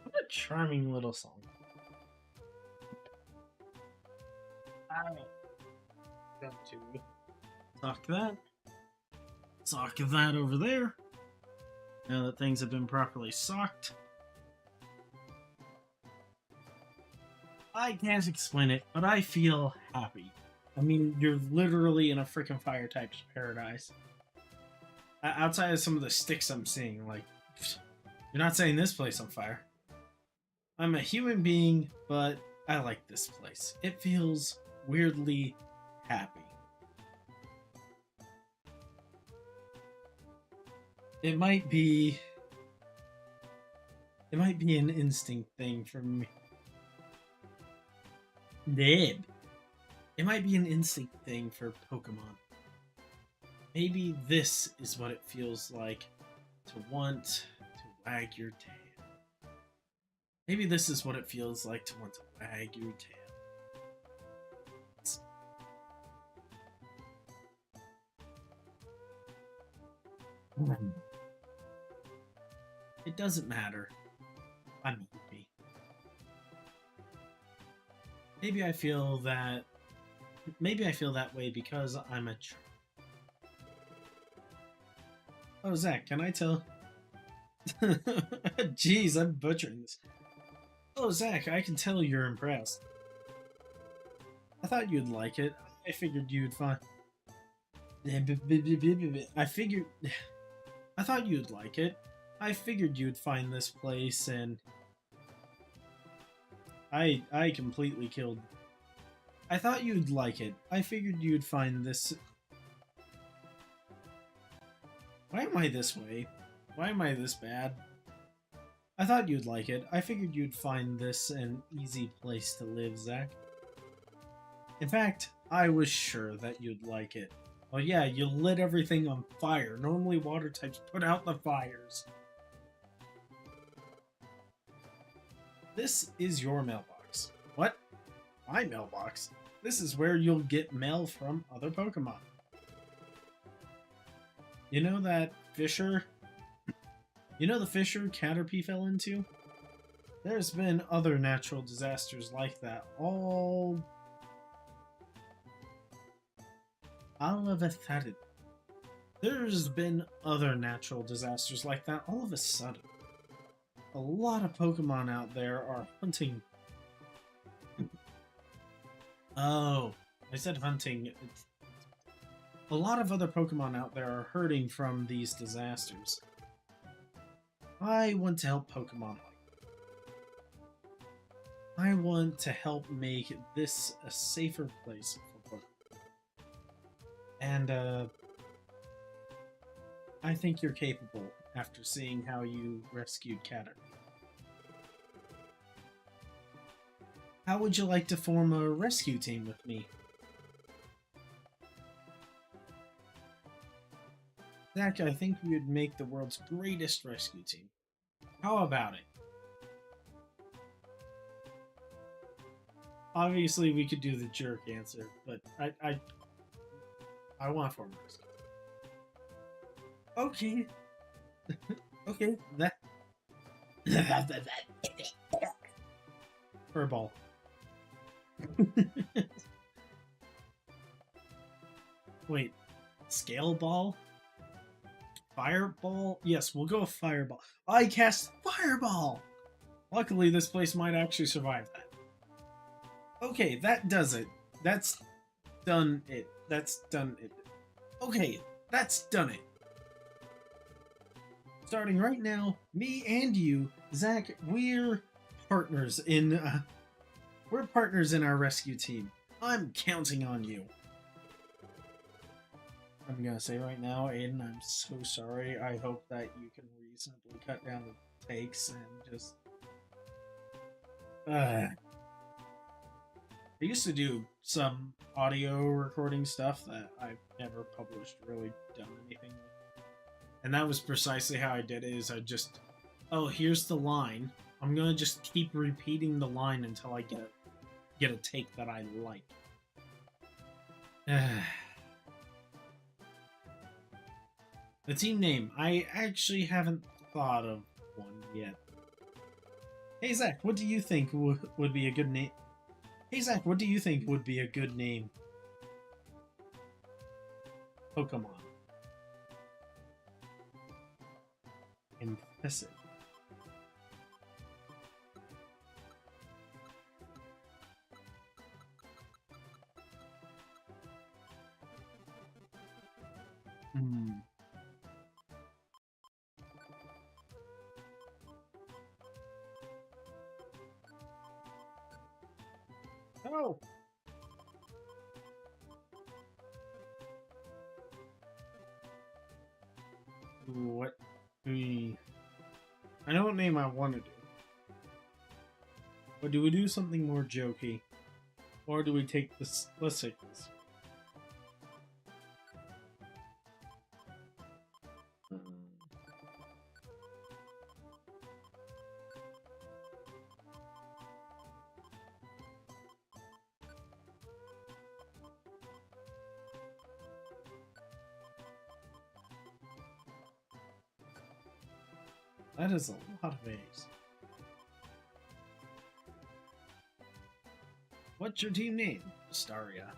What a charming little song. I'm going to sock that. Sock that over there. Now that things have been properly socked. I can't explain it, but I feel happy. I mean, you're literally in a freaking fire type's paradise. Outside of some of the sticks I'm seeing, like, you're not setting this place on fire. I'm a human being, but I like this place. It feels weirdly happy. It might be an instinct thing for me. Nib. It might be an instinct thing for Pokemon. Maybe this is what it feels like to want to wag your tail. Maybe this is what it feels like to want to wag your tail. It doesn't matter. I'm happy. Maybe I feel that way because I'm a Oh, Zach, can I tell? Jeez, I'm butchering this. Oh, Zach, I can tell you're impressed. I thought you'd like it. I figured you'd find... I thought you'd like it. I figured you'd find this place, and... I completely killed... I thought you'd like it. I figured you'd find this... Why am I this way? Why am I this bad? I thought you'd like it. I figured you'd find this an easy place to live, Zach. In fact, I was sure that you'd like it. Oh yeah, you lit everything on fire. Normally water types put out the fires. This is your mailbox. What? My mailbox? This is where you'll get mail from other Pokemon. You know that fissure? You know the fissure Caterpie fell into? There's been other natural disasters like that all of a sudden. There's been other natural disasters like that all of a sudden. A lot of Pokemon out there are hunting. Oh, I said hunting. A lot of other Pokemon out there are hurting from these disasters. I want to help Pokemon. I want to help make this a safer place for Pokemon. And, I think you're capable after seeing how you rescued Caterpie. How would you like to form a rescue team with me? Zach, I think we would make the world's greatest rescue team. How about it? Obviously, we could do the jerk answer, but I want to form a rescue. Okay. Okay, that. Furball. Wait, scale ball? Fireball? Yes, we'll go with fireball. I cast fireball! Luckily, this place might actually survive that. Okay, that does it. That's done it. That's done it. Okay, that's done it. Starting right now, me and you, Zach, we're partners in our rescue team. I'm counting on you. I'm gonna say right now, Aiden, I'm so sorry. I hope that you can reasonably cut down the takes and just. I used to do some audio recording stuff that I've never published, really done anything with. And that was precisely how I did it, is I just, oh, here's the line. I'm gonna just keep repeating the line until I get a take that I like. The team name. I actually haven't thought of one yet. Hey Zach, what do you think would be a good name? Hey Zach, what do you think would be a good name? Pokemon. Impressive. Hmm. Oh. What we? I know what name I want to do. But do we do something more jokey, or do we take this? Let's take this. That is a lot of A's. What's your team name? Astaria.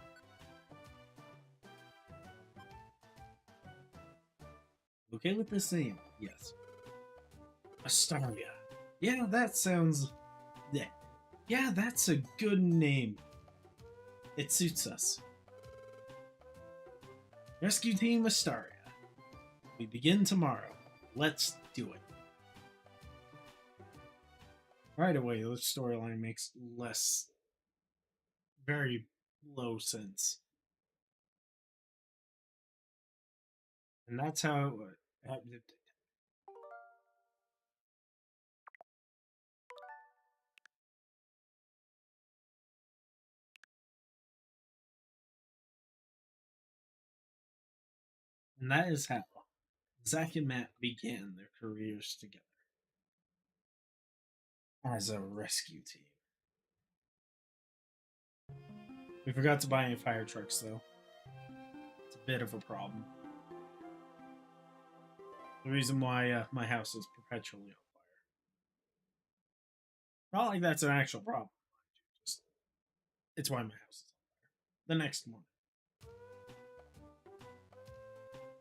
Okay with this name? Yes. Astaria. Yeah, that sounds. Yeah, that's a good name. It suits us. Rescue Team Astaria. We begin tomorrow. Let's do it. Right away, the storyline makes very low sense. And that's how and that is how Zach and Matt began their careers together as a rescue team. We forgot to buy any fire trucks, though. It's a bit of a problem. The reason why my house is perpetually on fire. Not like that's an actual problem. Just it's why my house is on fire. The next morning.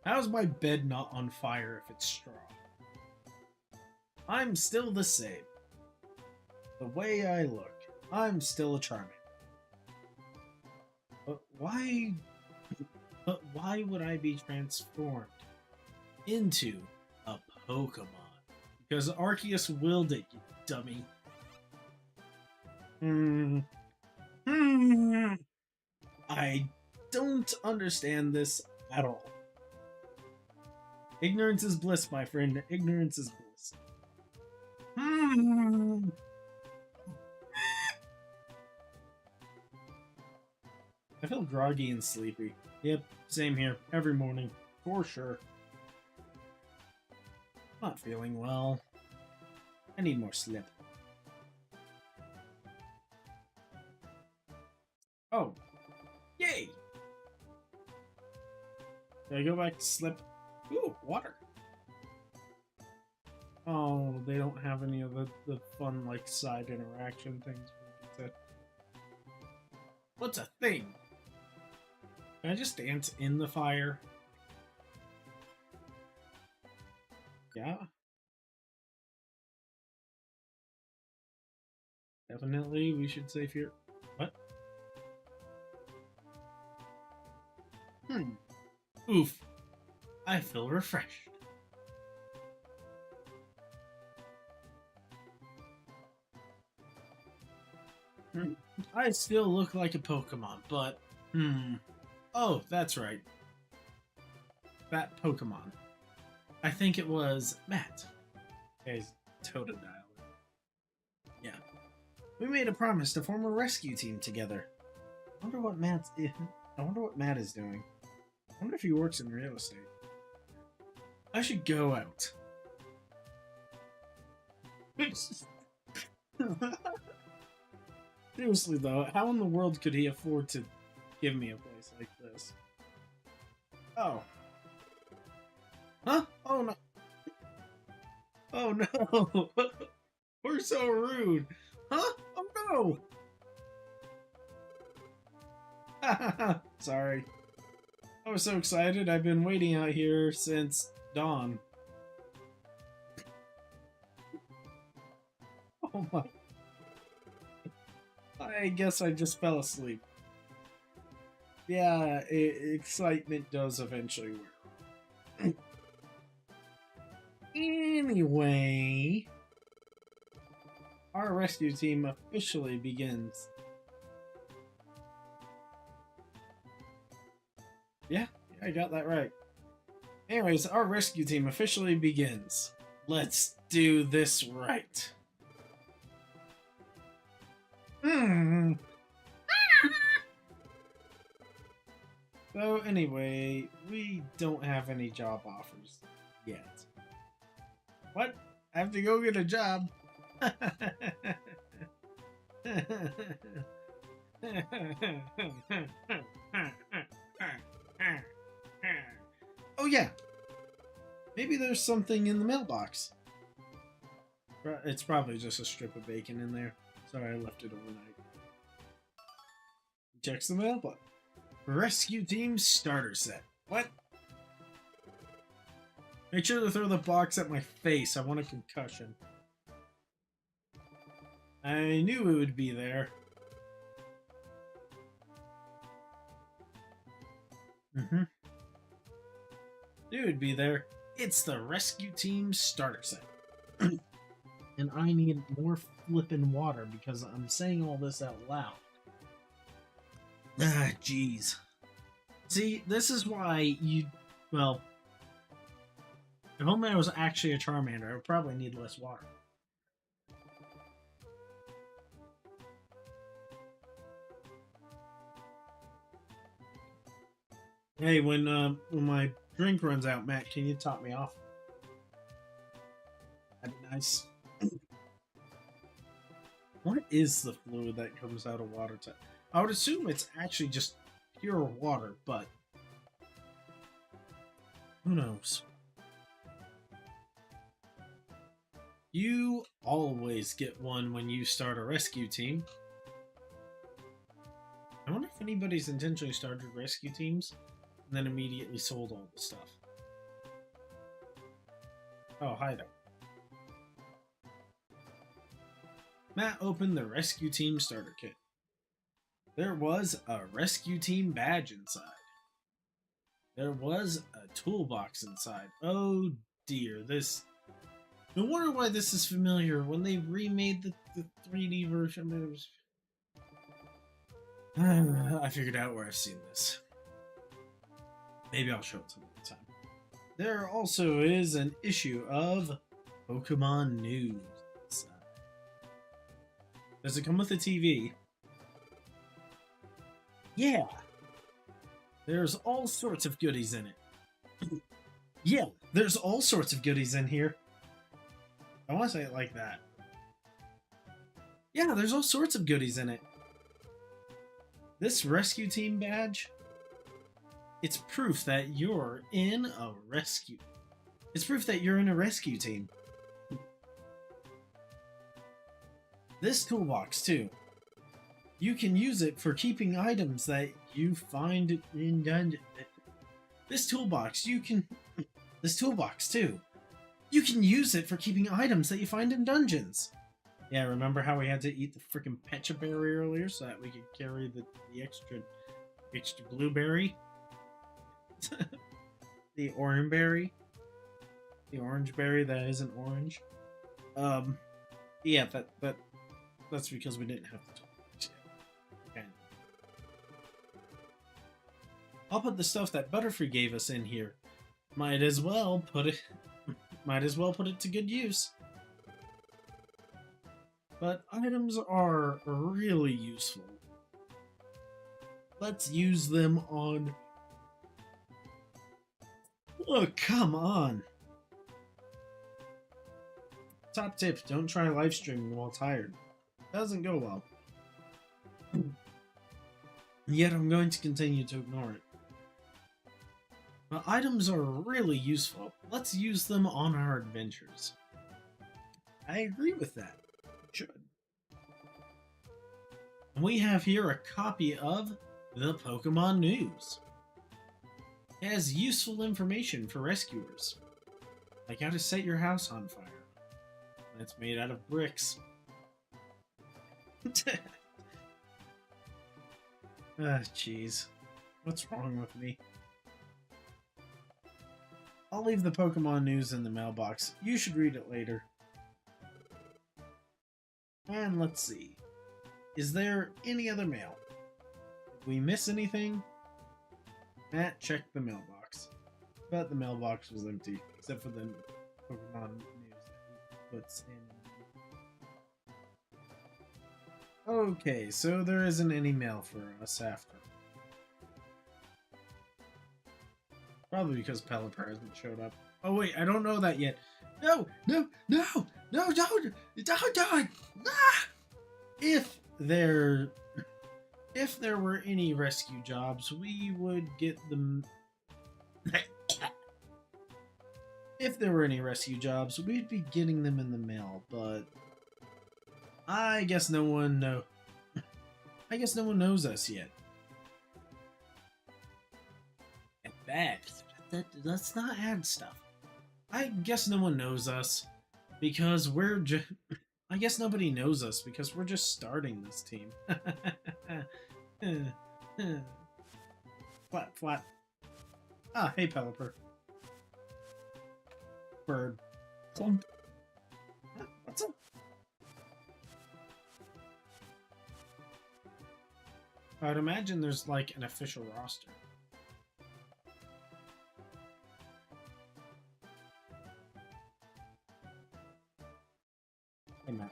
How's my bed not on fire if it's straw? I'm still the same. The way I look, I'm still a Charmander. But why... But why would I be transformed into a Pokemon? Because Arceus willed it, you dummy. I don't understand this at all. Ignorance is bliss, my friend. Ignorance is bliss. I feel groggy and sleepy. Yep, same here. Every morning. For sure. Not feeling well. I need more sleep. Oh. Yay! Did I go back to sleep? Ooh, water. Oh, they don't have any of the fun, like, side interaction things. What's a thing? Can I just dance in the fire? Yeah. Definitely, we should save here. What? Oof. I feel refreshed. I still look like a Pokemon, but... Oh, that's right. That Pokemon. I think it was Matt. His Totodile. Yeah. We made a promise to form a rescue team together. I wonder what Matt is doing. I wonder if he works in real estate. I should go out. Seriously though, how in the world could he afford to give me a place like this? Oh. Huh? Oh no. Oh no. We're so rude. Huh? Oh no. Sorry. I was so excited. I've been waiting out here since dawn. Oh my. I guess I just fell asleep. Yeah, excitement does eventually wear off. Anyway, our rescue team officially begins. Yeah, I got that right. Anyways, our rescue team officially begins. Let's do this right. So anyway, we don't have any job offers yet. What? I have to go get a job. Oh yeah. Maybe there's something in the mailbox. It's probably just a strip of bacon in there. Sorry, I left it overnight. Checks the mailbox. Rescue team starter set. What? Make sure to throw the box at my face. I want a concussion. I knew it would be there. Knew it would be there. It's the rescue team starter set. And I need more flippin' water because I'm saying all this out loud. Ah, jeez. See, this is why you... Well... If only I was actually a Charmander, I would probably need less water. Hey, when my drink runs out, Matt, can you top me off? That'd be nice. What is the fluid that comes out of water? I would assume it's actually just pure water, but who knows? You always get one when you start a rescue team. I wonder if anybody's intentionally started rescue teams and then immediately sold all the stuff. Oh, hi there. Matt opened the rescue team starter kit. There was a rescue team badge inside. There was a toolbox inside. Oh dear, this... No wonder why this is familiar. When they remade the 3D version, it was... I figured out where I've seen this. Maybe I'll show it to them another time. There also is an issue of Pokemon News. Does it come with a TV? Yeah! There's all sorts of goodies in it. Yeah, there's all sorts of goodies in here. I want to say it like that. Yeah, there's all sorts of goodies in it. This rescue team badge, it's proof that you're in a rescue. It's proof that you're in a rescue team. This toolbox, too. You can use it for keeping items that you find in dungeons. This toolbox, too. You can use it for keeping items that you find in dungeons. Yeah, remember how we had to eat the freaking Pecha berry earlier so that we could carry the extra blueberry? The orange berry? The orange berry that isn't orange? Yeah, that's because we didn't have the toolbox yet. Okay. I'll put the stuff that Butterfree gave us in here. Might as well put it to good use. But items are really useful. Let's use them on... Oh, come on! Top tip, don't try live streaming while tired. Doesn't go well. Yet I'm going to continue to ignore it. But items are really useful. Let's use them on our adventures. I agree with that. Should. We have here a copy of the Pokemon News. It has useful information for rescuers, like how to set your house on fire. It's made out of bricks. Ah, jeez. What's wrong with me? I'll leave the Pokemon News in the mailbox. You should read it later. And let's see. Is there any other mail? Did we miss anything? Matt checked the mailbox. But the mailbox was empty, except for the Pokemon News that he puts in. Okay, so there isn't any mail for us after. Probably because Pelipper hasn't showed up. Oh wait, I don't know that yet. No! Don't! Ah! If there were any rescue jobs, we would get them. If there were any rescue jobs, we'd be getting them in the mail, but I guess no one knows us yet. And let's not add stuff. I guess no one knows us because we're just. I guess nobody knows us because we're just starting this team. Flat. Ah, hey, Pelipper. Bird. Plump. What's up? I'd imagine there's like an official roster. Hey, Matt.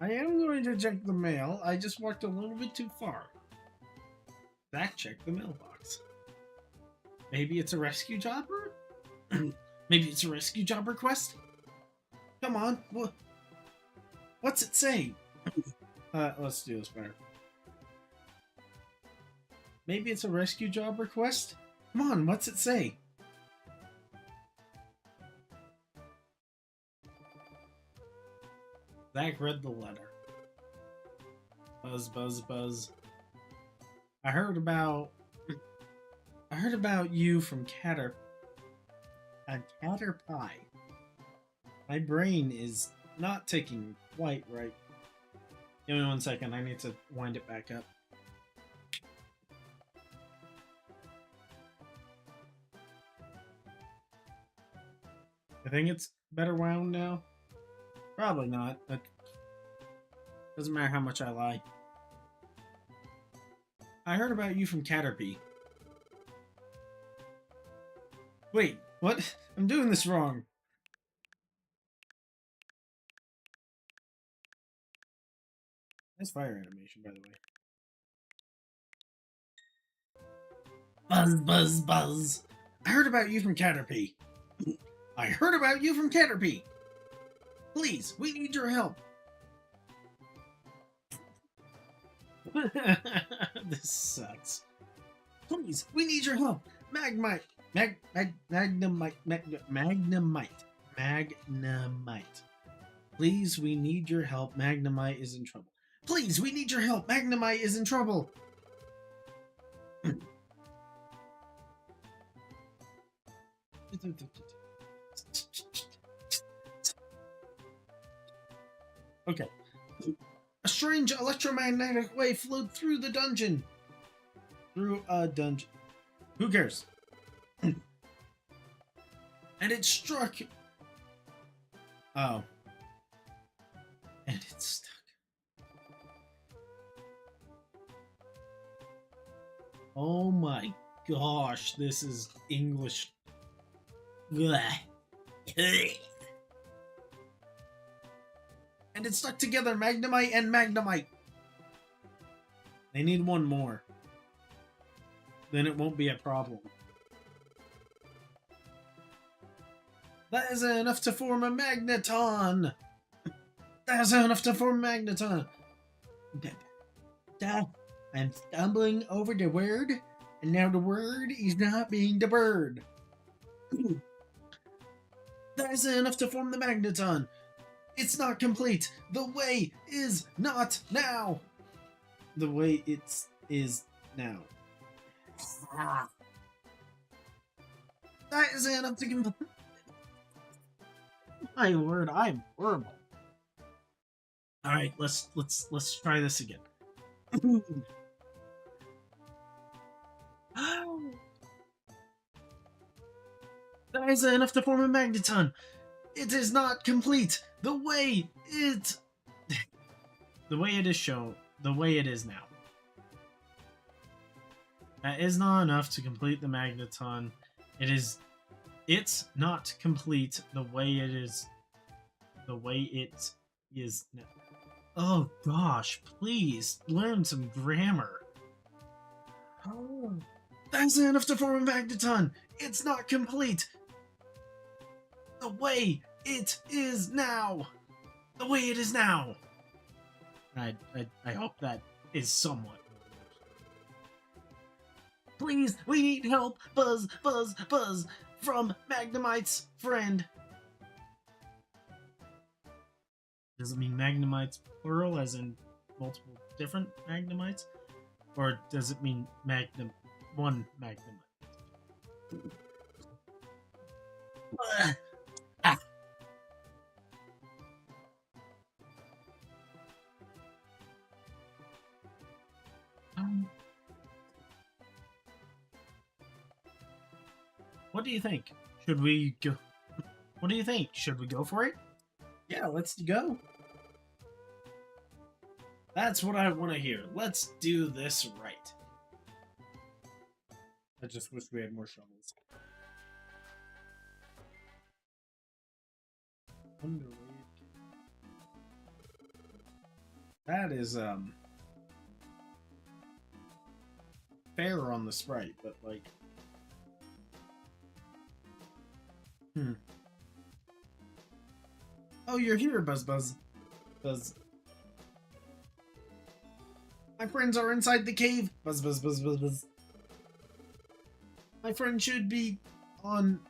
I am going to check the mail. I just walked a little bit too far. Zach checked the mailbox. Maybe it's a rescue jobber? Maybe it's a rescue job request? Come on. What's it say? Let's do this better. Maybe it's a rescue job request? Come on, what's it say? Zach read the letter. Buzz, buzz, buzz. I heard about you from Caterpie. My brain is not ticking quite right. Give me 1 second. I need to wind it back up. I think it's better wound now. Probably not, but doesn't matter how much I lie. I heard about you from Caterpie. Wait, what? I'm doing this wrong. Nice fire animation, by the way. Buzz, buzz, buzz. I heard about you from Caterpie. I heard about you from Caterpie. Please, we need your help. This sucks. Please, we need your help. Magnemite. Please, we need your help. Magnemite is in trouble. Please, we need your help. Magnemite is in trouble. Okay. A strange electromagnetic wave flowed through the dungeon. Through a dungeon. Who cares? And it struck. Oh. And it's stuck. Oh my gosh, this is English. And it's stuck together, Magnemite and Magnemite. They need one more. Then it won't be a problem. That isn't enough to form a magneton. That isn't enough to form a magneton. I'm stumbling over the word, and now the word is not being the bird. That isn't enough to form the magneton. It's not complete. The way is not now. The way it is now. That isn't enough to complete. My word, I'm horrible. All right, let's try this again. That isn't enough to form a magneton. It is not complete. The way it is shown, the way it is now. That is not enough to complete the magneton. It's not complete the way it is. The way it is now. Oh gosh, please learn some grammar. Oh, that's not enough to form a magneton. It's not complete. The way it is now. The way it is now. I hope that is somewhat. Please, we need help. Buzz, buzz, buzz. From Magnemite's friend. Does it mean Magnemite's plural, as in multiple different Magnemites? Or does it mean one Magnemite? What do you think? Should we go? What do you think? Should we go for it? Yeah, let's go. That's what I want to hear. Let's do this right. I just wish we had more shovels. That is fair on the sprite, but like Oh, you're here, Buzz Buzz. Buzz. My friends are inside the cave. Buzz Buzz Buzz Buzz Buzz. My friend should be on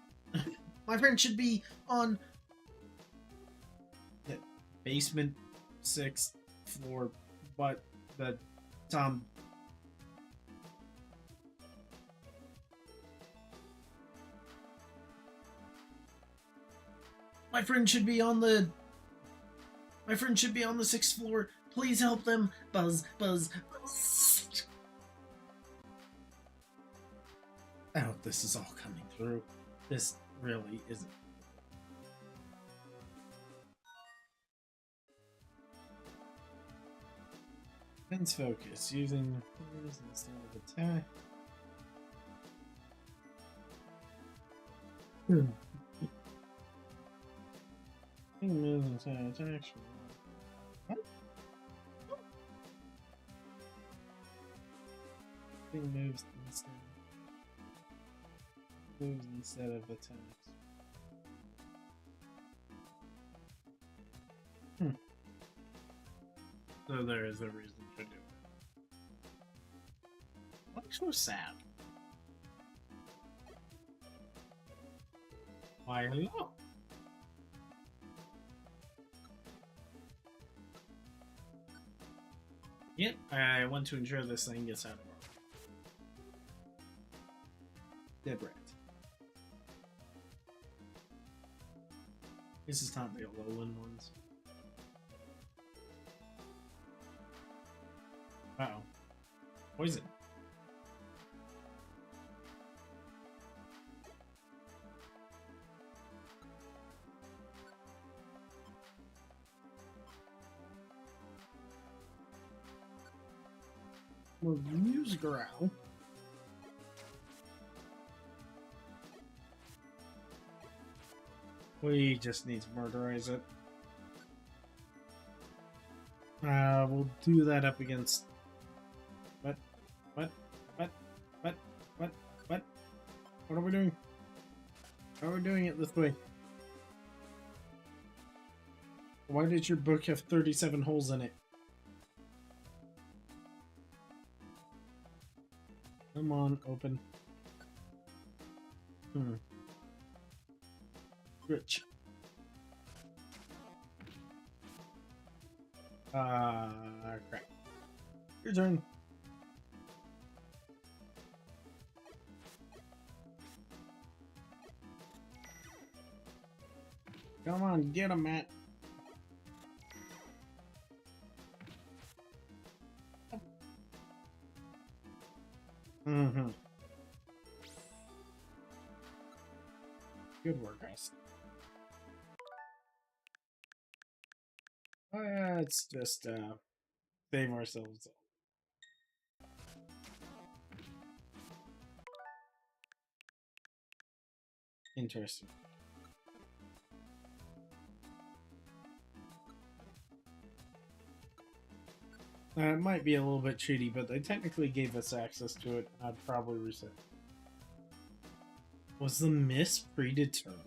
My friend should be on the basement 6th floor, but the Tom. My friend should be on the. My friend should be on the 6th floor. Please help them. Buzz, buzz, buzz. I hope this is all coming through. This really isn't. Intense focus using instead of attack. Moves instead of attacks. What? Thing moves instead of attacks. So there is a reason to do it. Looks so sad. Why, hello. Yep, I want to ensure this thing gets out of order. Dead rat. This is not the Alolan ones. Uh-oh. Poison. Well, use growl. We just need to murderize it. We'll do that up against. What? What are we doing? How are we doing it this way? Why did your book have 37 holes in it? Come on, open. Rich. Crap. Your turn. Come on, get him, Matt. Good work, guys. Let's just save ourselves. Interesting. It might be a little bit cheaty, but they technically gave us access to it. I'd probably reset. Was the miss predetermined?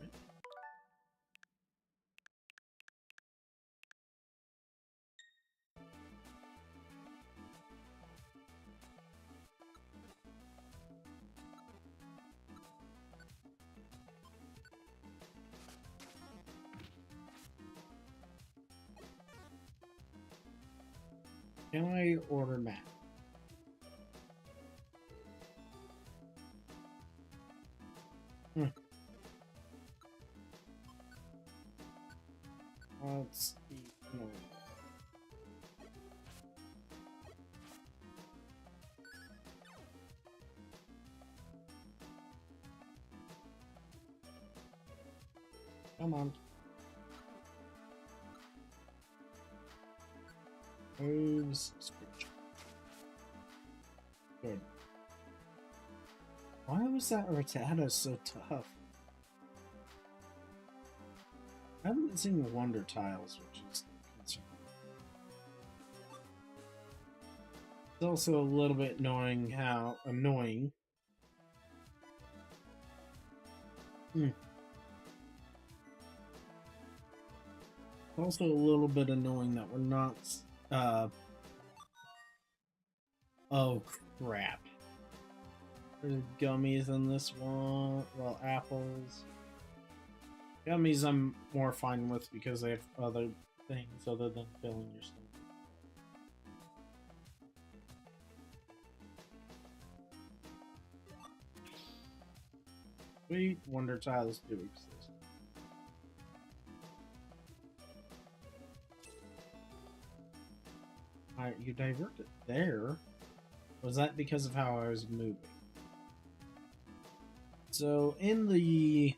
Can I order Matt? Let's eat. No. Come on. Moves. Switch. Good. Why was that Rattata so tough? I haven't seen Wonder Tiles, which is concerning. It's also a little bit annoying how annoying. It's also a little bit annoying that we're not. Oh crap! There's gummies in this one. Well, apples. Gummies I'm more fine with because they have other things other than filling your stomach. Sweet wonder tiles do exist. Alright, you diverted there. Was that because of how I was moving? So, in the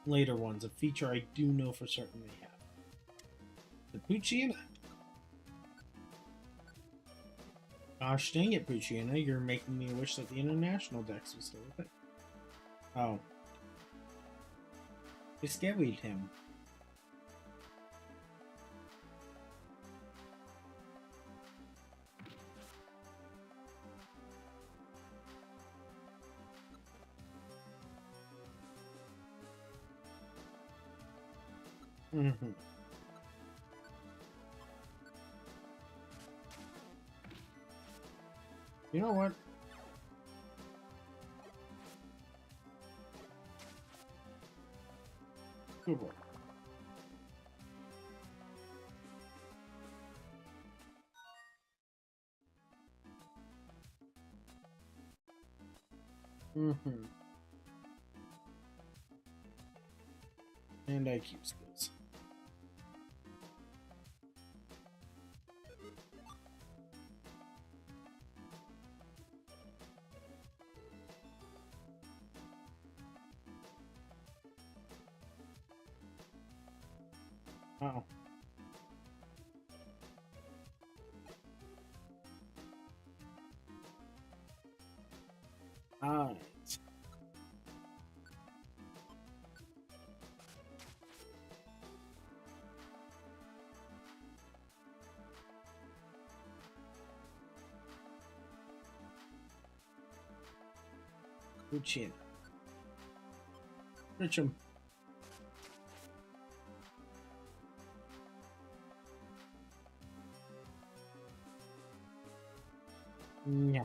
later ones, a feature I do know for certain they have. The Puccina. Gosh dang it, Puccina, you're making me wish that the international Dex was still with it. Oh. We scared him. Mm-hmm. You know what? Good boy. Mm-hmm. And IQ skills. Uh-oh. Alright. Good chin. Richum. Yeah.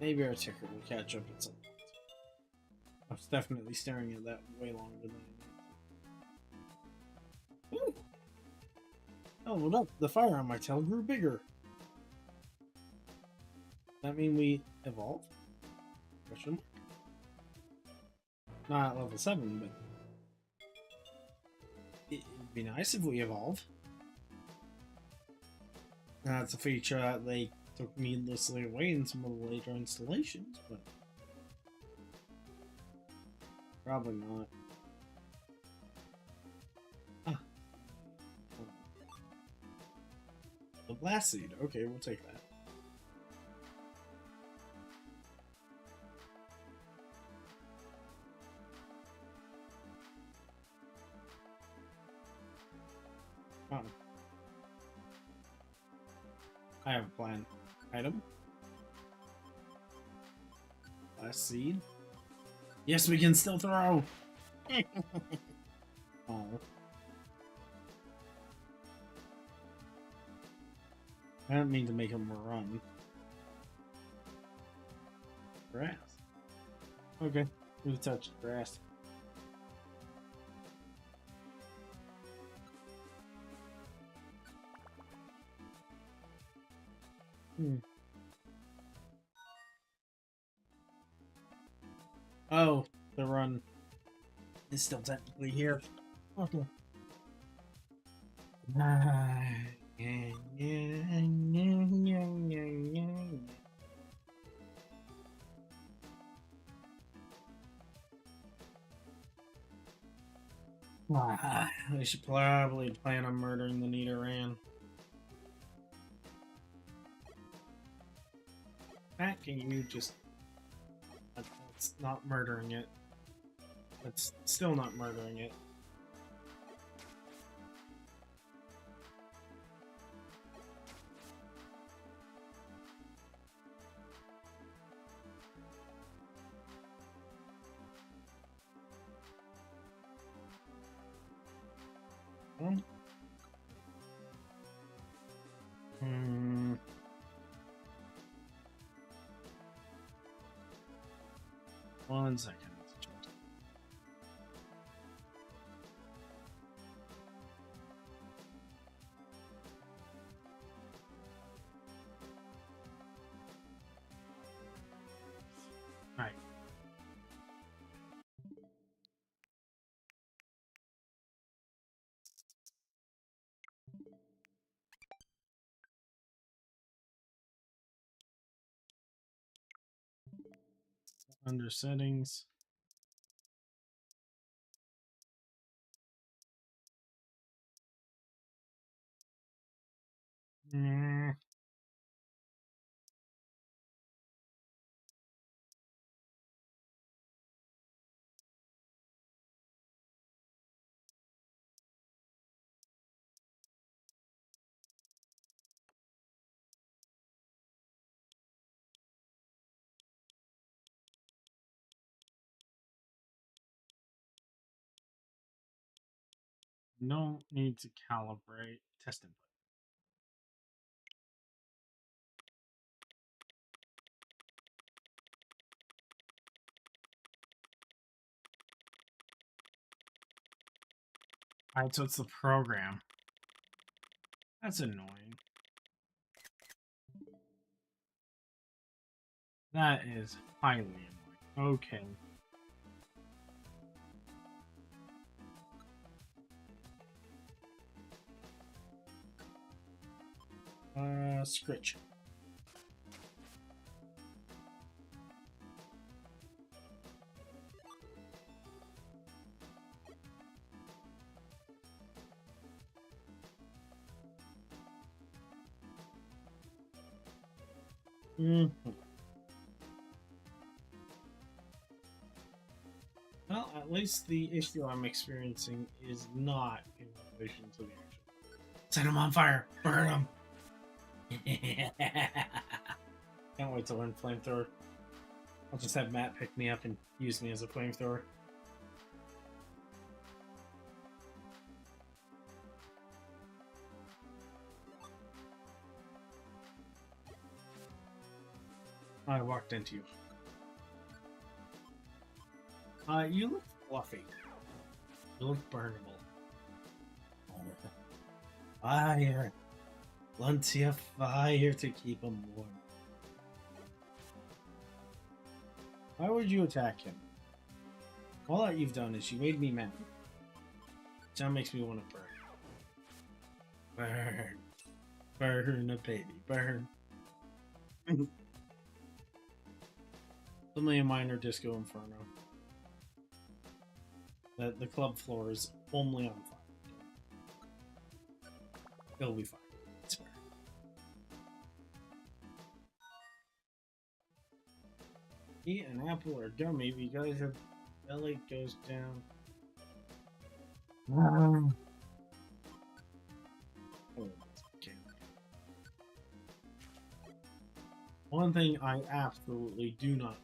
Maybe our ticker will catch up at some point. I was definitely staring at that way longer than I needed to. Oh, well, look, the fire on my tail grew bigger. Does that mean we evolved? Question mark? Not at level 7, but it'd be nice if we evolve. That's a feature that they took needlessly away in some of the later installations, but probably not. Ah. The blast seed. Okay, we'll take that. Oh. I have a plan. Item. Blast seed. Yes, we can still throw! Oh. I don't mean to make him run. Grass. Okay, we touched grass. Oh, the run is still technically here. Okay. I should probably plan on murdering the Nidoran. Pat, can you just... That's not murdering it. That's still not murdering it. 1 second. Alright. Under settings. No need to calibrate test input. Alright, so it's the program. That's annoying. That is highly annoying. Okay. Scritch. Well, at least the issue I'm experiencing is not in relation to the actual. Set him on fire! Burn him! Can't wait to learn flamethrower. I'll just have Matt pick me up and use me as a flamethrower. I walked into you. You look fluffy. You look burnable. Fire! Plenty of fire to keep him warm. Why would you attack him? All that you've done is you made me mad. That makes me want to burn. Burn. Burn a baby. Burn. Only a minor disco inferno. The club floor is only on fire. It'll be fine. It's fair. Eat an apple or gummy because your belly goes down. Oh, okay. One thing I absolutely do not.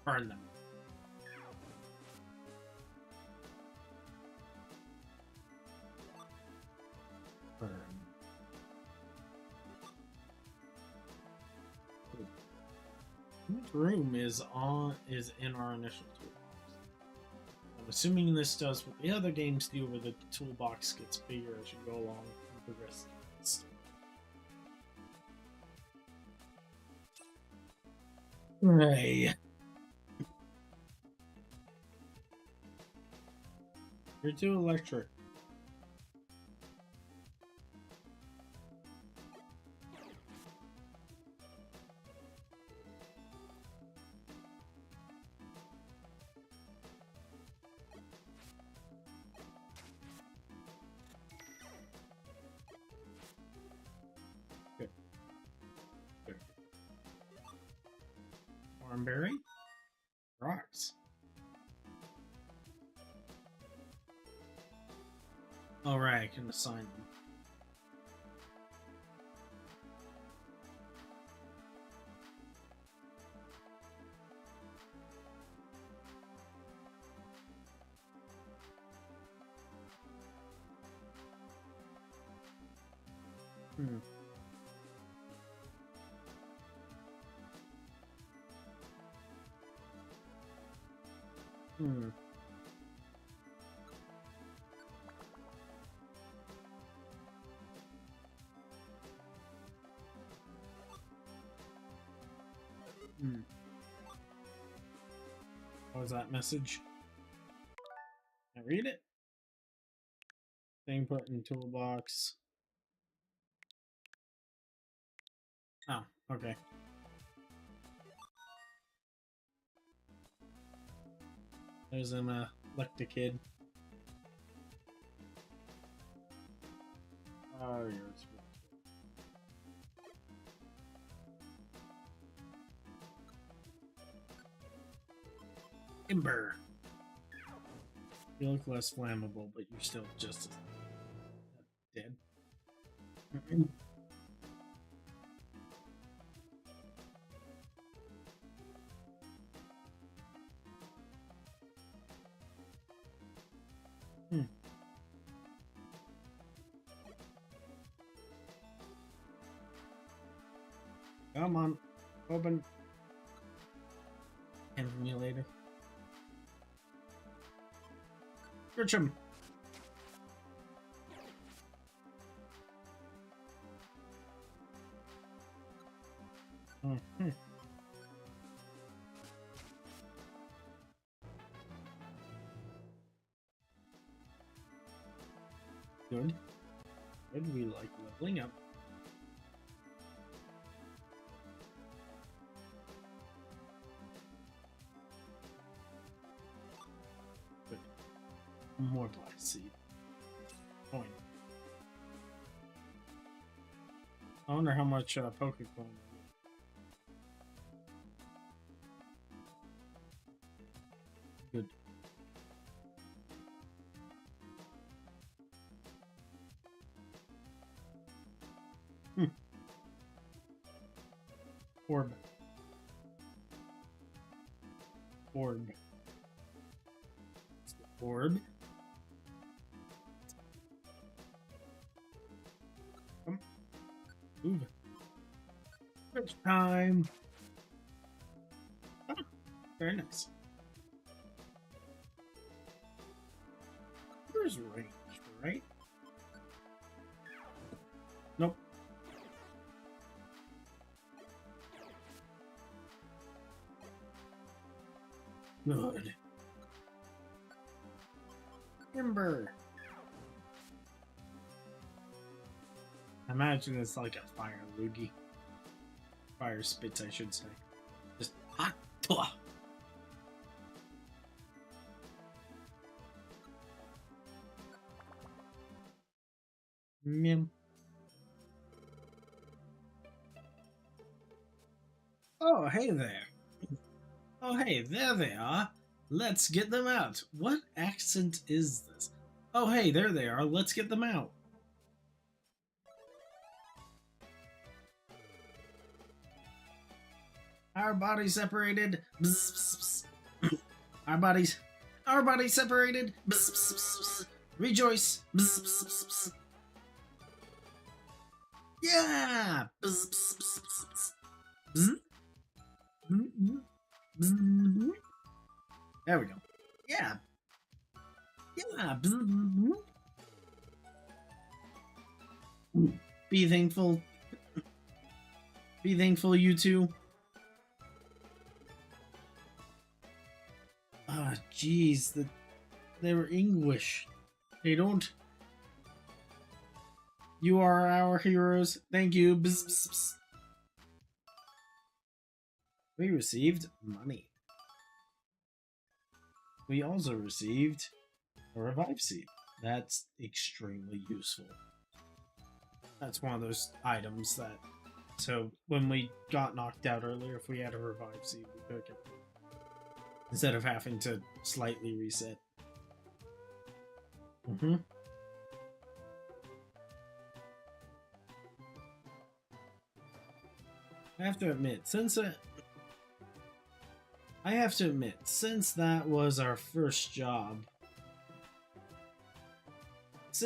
Burn them. Burn. Which room is in our initial toolbox? I'm assuming this does what the other games do, where the toolbox gets bigger as you go along with the rest of the story. Right. You're too electric. Good. Good. Warmberry? Rocks. Alright, I can assign them. Hmm. Hmm. Hmm. What was that message? Can I read it? Thing put in toolbox. Oh, okay. There's an Lecta kid. Oh, yours. Ember. You look less flammable, but you're still just as dead. Hmm. Come on, open. Emulator. Search him. Hmm. Good. Good. We like leveling up. Good. More blast seed. Coin. I wonder how much Pokecoin. Good. Hmm. Orb. Orb. It's the orb. Come. Move. Search time. Ah, very nice. There's range, right? Nope. Good. Ember. Imagine it's like a fire loogie. Fire spits, I should say. Just hot. Mim. Oh, hey there. Oh, hey, there they are. Let's get them out. What accent is this? Oh, hey, there they are. Let's get them out. Our bodies separated. Bzz, bzz, bzz. Our bodies separated. Bzz, bzz, bzz. Rejoice. Bzz, bzz, bzz, bzz. Yeah. Bzz, bzz, bzz, bzz, bzz. Bzz, bzz, bzz. There we go. Yeah. Yeah. Bzz, bzz, bzz. Be thankful. Be thankful, you two. Ah, jeez, they were English. They don't. You are our heroes. Thank you. Bzz, bzz, bzz. We received money. We also received a revive seed. That's extremely useful. That's one of those items that. So when we got knocked out earlier, if we had a revive seed, we took it. Instead of having to slightly reset. Mm-hmm. I have to admit, since that was our first job, as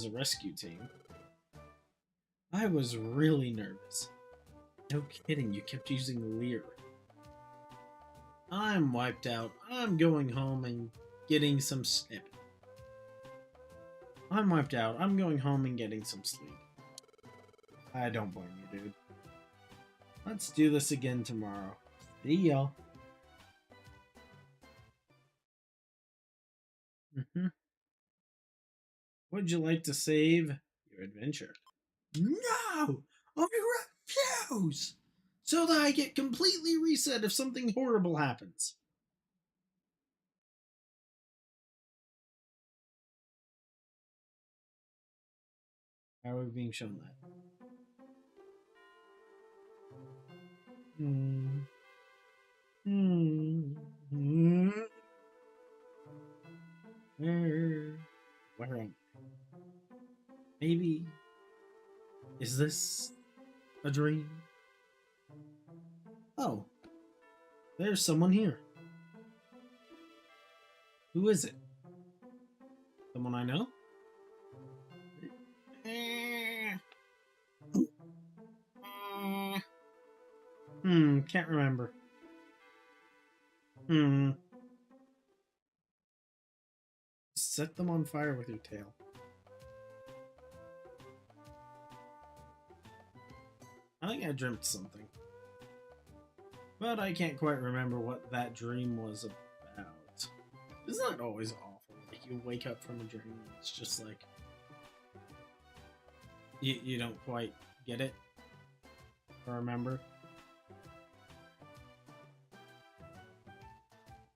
a rescue team, I was really nervous. No kidding, you kept using Lear. I'm wiped out. I'm going home and getting some sleep. I'm wiped out. I'm going home and getting some sleep. I don't blame you, dude. Let's do this again tomorrow. See y'all. Would you like to save your adventure? No! I refuse! So that I get completely reset if something horrible happens. How are we being shown that? Where am I? Maybe. Is this a dream? Oh, there's someone here. Who is it? Someone I know? Can't remember. Set them on fire with your tail. I think I dreamt something. But I can't quite remember what that dream was about. Isn't that always awful? Like, you wake up from a dream and it's just like... You don't quite get it? Or remember?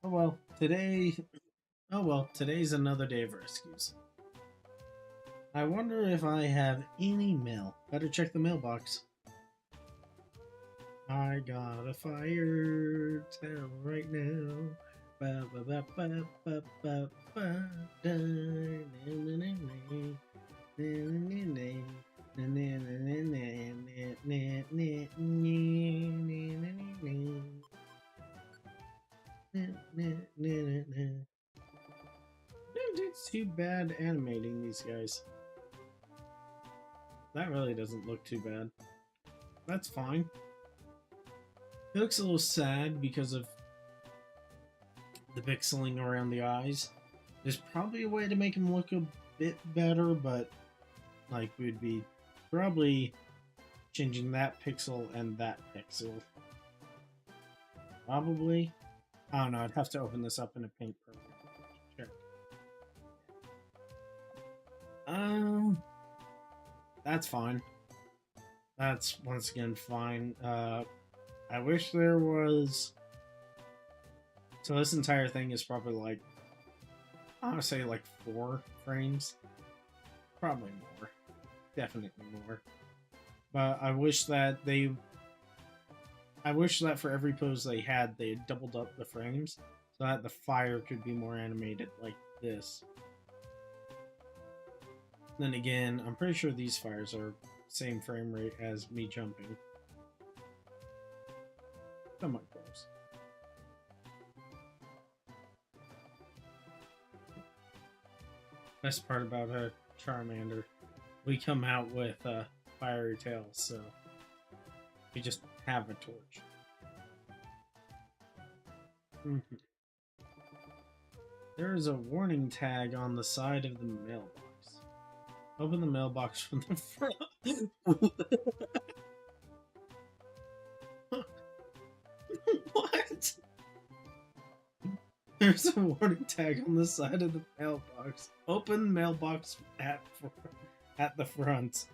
Oh well, today's another day of rescues. I wonder if I have any mail. Better check the mailbox. I got a fire towel right now. Ba ba ba ba ba ba ba da na na na na. It's too bad animating these guys. That really doesn't look too bad. That's fine. It looks a little sad because of the pixeling around the eyes. There's probably a way to make him look a bit better, but like we'd be probably changing that pixel and that pixel. Probably. I don't know, I'd have to open this up in a paint program. Sure. That's fine. That's once again fine. I wish there was... So this entire thing is probably like, I want to say like 4 frames. Probably more. Definitely more. But I wish that for every pose they had doubled up the frames so that the fire could be more animated like this. Then again, I'm pretty sure these fires are same frame rate as me jumping. Somewhat close. Best part about a Charmander, we come out with fiery tails, so we just have a torch. There is a warning tag on the side of the mailbox. Open the mailbox from the front. What? There's a warning tag on the side of the mailbox. Open mailbox at the front.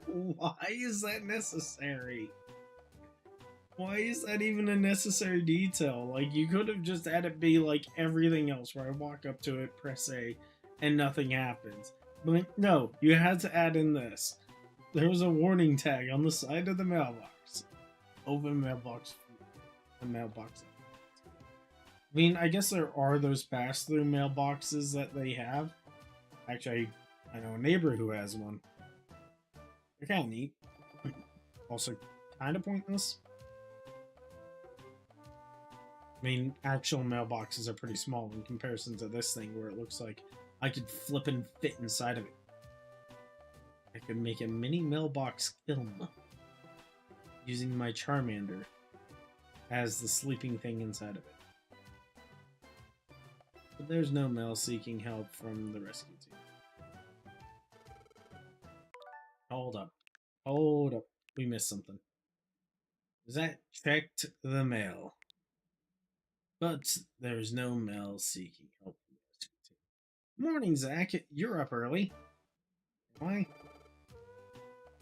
Why is that necessary? Why is that even a necessary detail? Like, you could have just had it be like everything else, where I walk up to it, press A, and nothing happens. But no, you had to add in this. There was a warning tag on the side of the mailbox. Open mailbox. The mailbox. I mean, I guess there are those pass-through mailboxes that they have. Actually, I know a neighbor who has one. They're kind of neat. Also, kind of pointless. I mean, actual mailboxes are pretty small in comparison to this thing where it looks like I could flip and fit inside of it. I could make a mini mailbox kiln using my Charmander as the sleeping thing inside of it. But there's no mail seeking help from the rescue team. Hold up. Hold up. We missed something. Zach checked the mail. But there's no mail seeking help from the rescue team. Morning, Zach. You're up early. Why?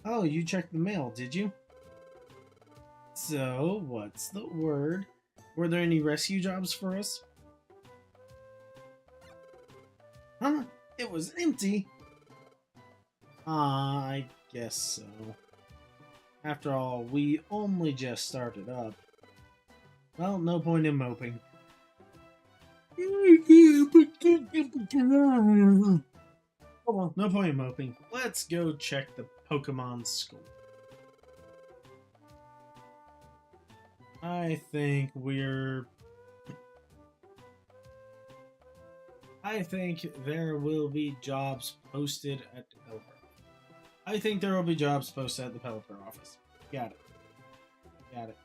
Oh, you checked the mail, did you? So, what's the word? Were there any rescue jobs for us? Huh? It was empty? I guess so. After all, we only just started up. Well, no point in moping. Oh well, no point in moping. Let's go check the Pokemon school. I think there will be jobs posted at the developer. I think there will be jobs posted at the developer office. Got it. Got it.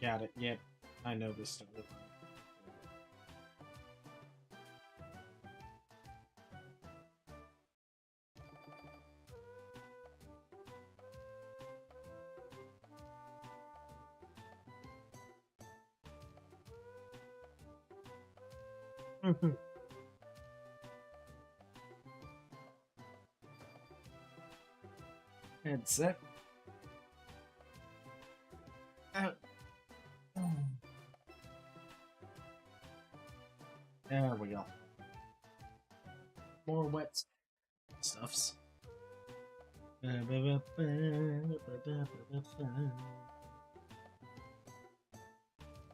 Got it. Yep. I know this stuff. Headset. There we go. More wet stuffs.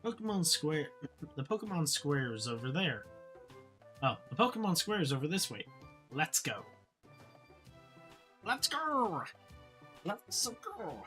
Pokemon Square. The Pokemon Square is over there. Oh, the Pokemon Square is over this way. Let's go. Let's go. Let's go.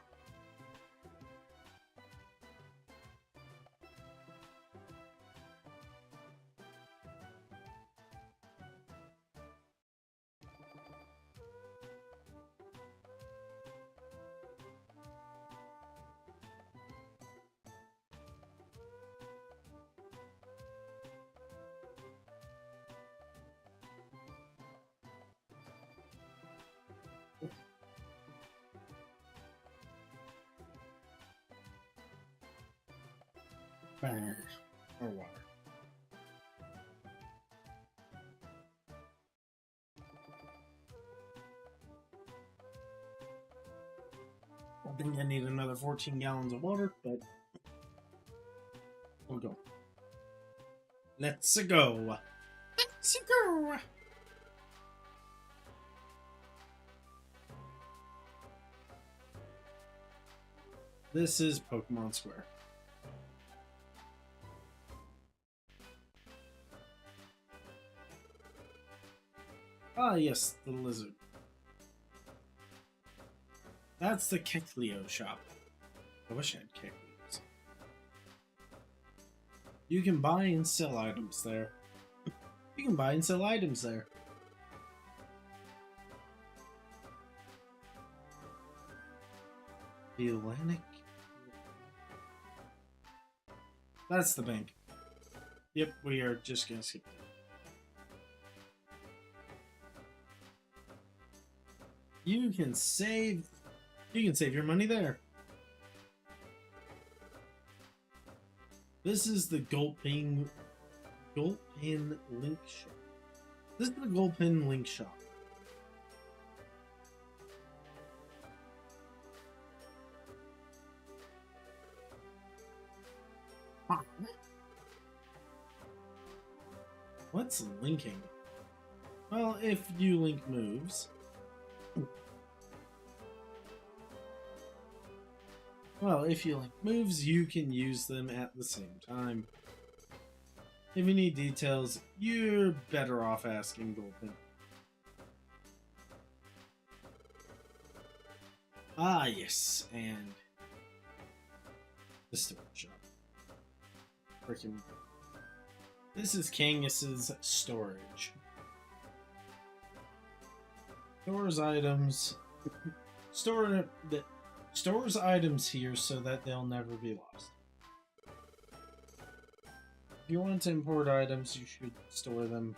More water. I think I need another 14 gallons of water, but we'll go. Let's go. Let's go. This is Pokemon Square. Ah, yes, the lizard. That's the Kecleon shop. I wish I had Kecleons. You can buy and sell items there. You can buy and sell items there. The Atlantic. That's the bank. Yep, we are just gonna skip that. You can save your money there. This is the Gulpin Link Shop. This is the Gulpin Link Shop. What's linking? Well, if you link moves. Well, if you link moves, you can use them at the same time. If you need details, you're better off asking Gulpin. Ah, yes, and the storage shop. Freaking This is Kangus's storage. Stores items. Stores items here so that they'll never be lost. If you want to import items, you should store them.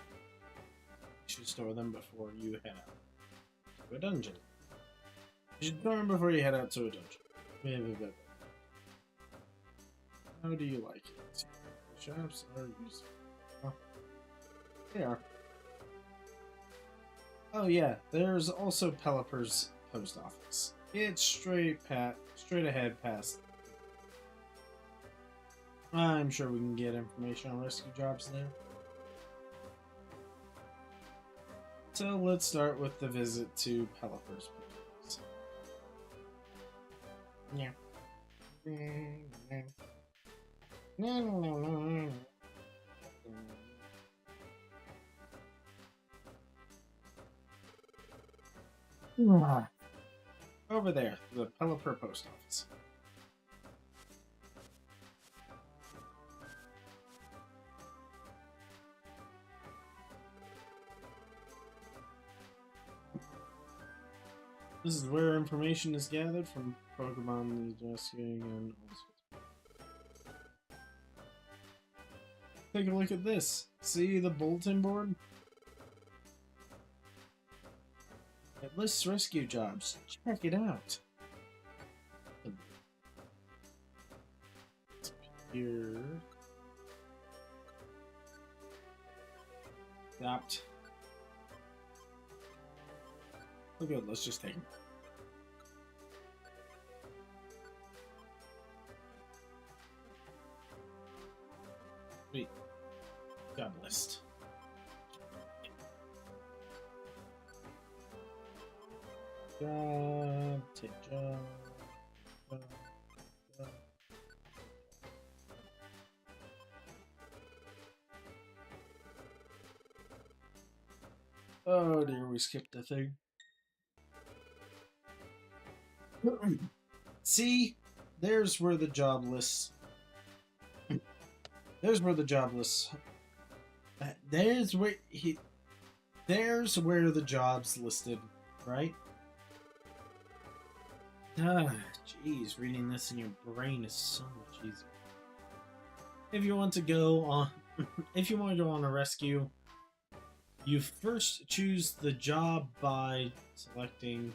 You should store them before you head out to a dungeon. You should store them before you head out to a dungeon. How do you like it? The shops are useful. Oh, they are. Oh yeah, there's also Pelipper's post office. It's straight ahead past. I'm sure we can get information on rescue jobs there. So let's start with the visit to Pelipper's post office. Yeah. Over there, the Pelipper post office. This is where information is gathered from Pokemon needs rescuing and all sorts. Take a look at this. See the bulletin board? It lists rescue jobs. Check it out. Here. Stopped. Oh good, let's just take them. Wait. Job list. Job, take job, job, job. Oh dear, we skipped a thing. See, there's where the job lists. There's where the job lists. There's where he. There's where the job's listed, right? Ah, jeez, reading this in your brain is so much easier. If you want to go on, if you want to go on a rescue, you first choose the job by selecting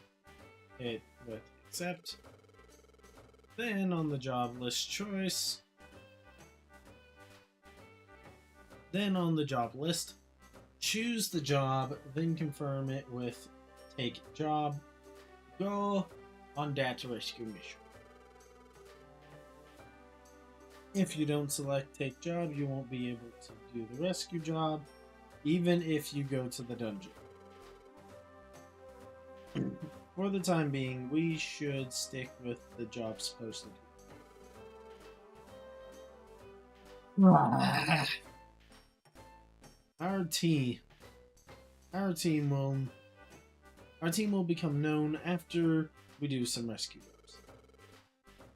it with accept. Then on the job list choice. Then on the job list, choose the job, then confirm it with take job. Go on data rescue mission. If you don't select take job, you won't be able to do the rescue job, even if you go to the dungeon. For the time being, we should stick with the jobs posted. Our team will become known after we do some rescue jobs.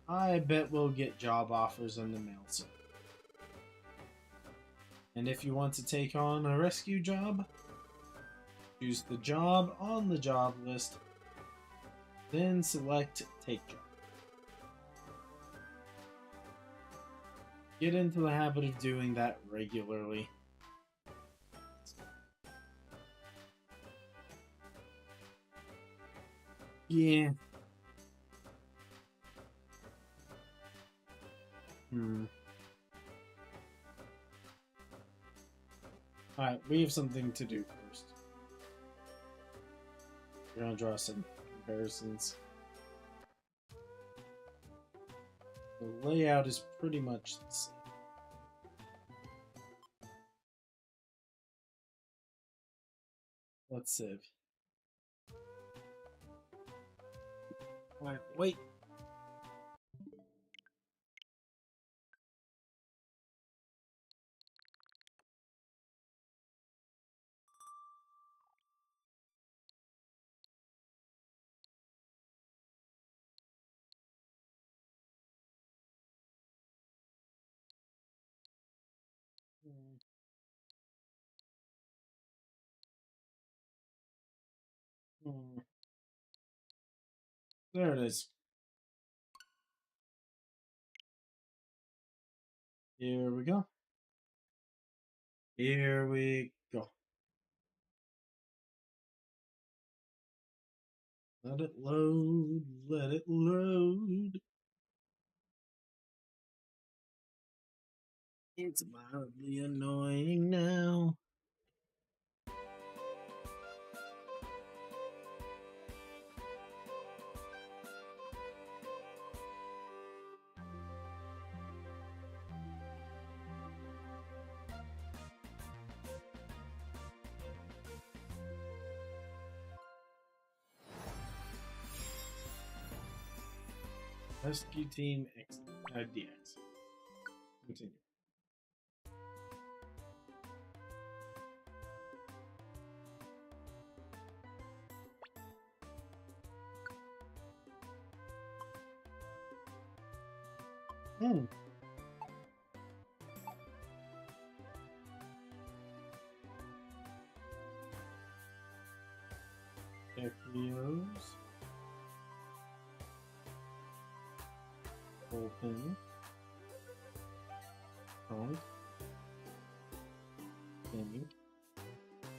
I bet we'll get job offers in the mail soon. And if you want to take on a rescue job, choose the job on the job list, then select take job. Get into the habit of doing that regularly. Yeah. Alright, we have something to do first. We're gonna draw some comparisons. The layout is pretty much the same. Let's save. Alright, wait. Hmm. There it is. Here we go. Here we go. Let it load. Let it load. It's mildly annoying now. Rescue Team X DX. Continue. Hmm. Echoes. Open. Front. Continue.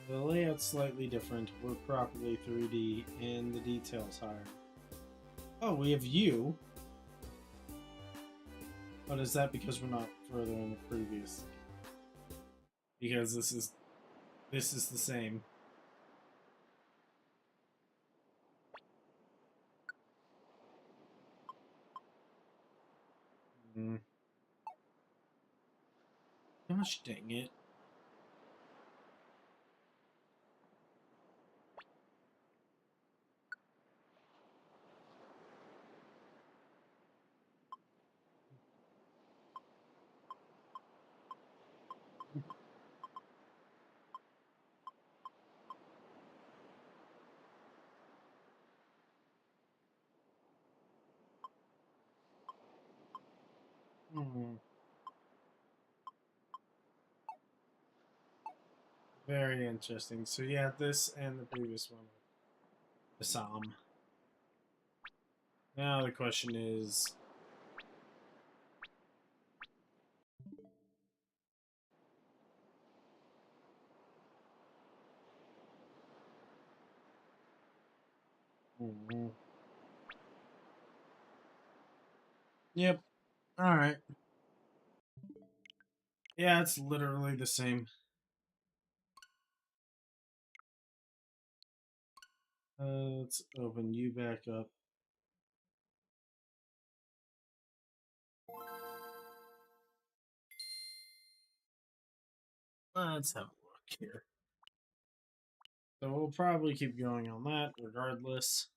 The layout's slightly different. We're properly 3D and the details higher. Oh, we have you. But is that because we're not further in the previous? Because this is the same. Hmm. Gosh dang it. Hmm. Very interesting. So yeah, this and the previous one. Assam. Now the question is, mhm. Yep. All right. Yeah, it's literally the same. Let's open you back up. Let's have a look here. So we'll probably keep going on that regardless.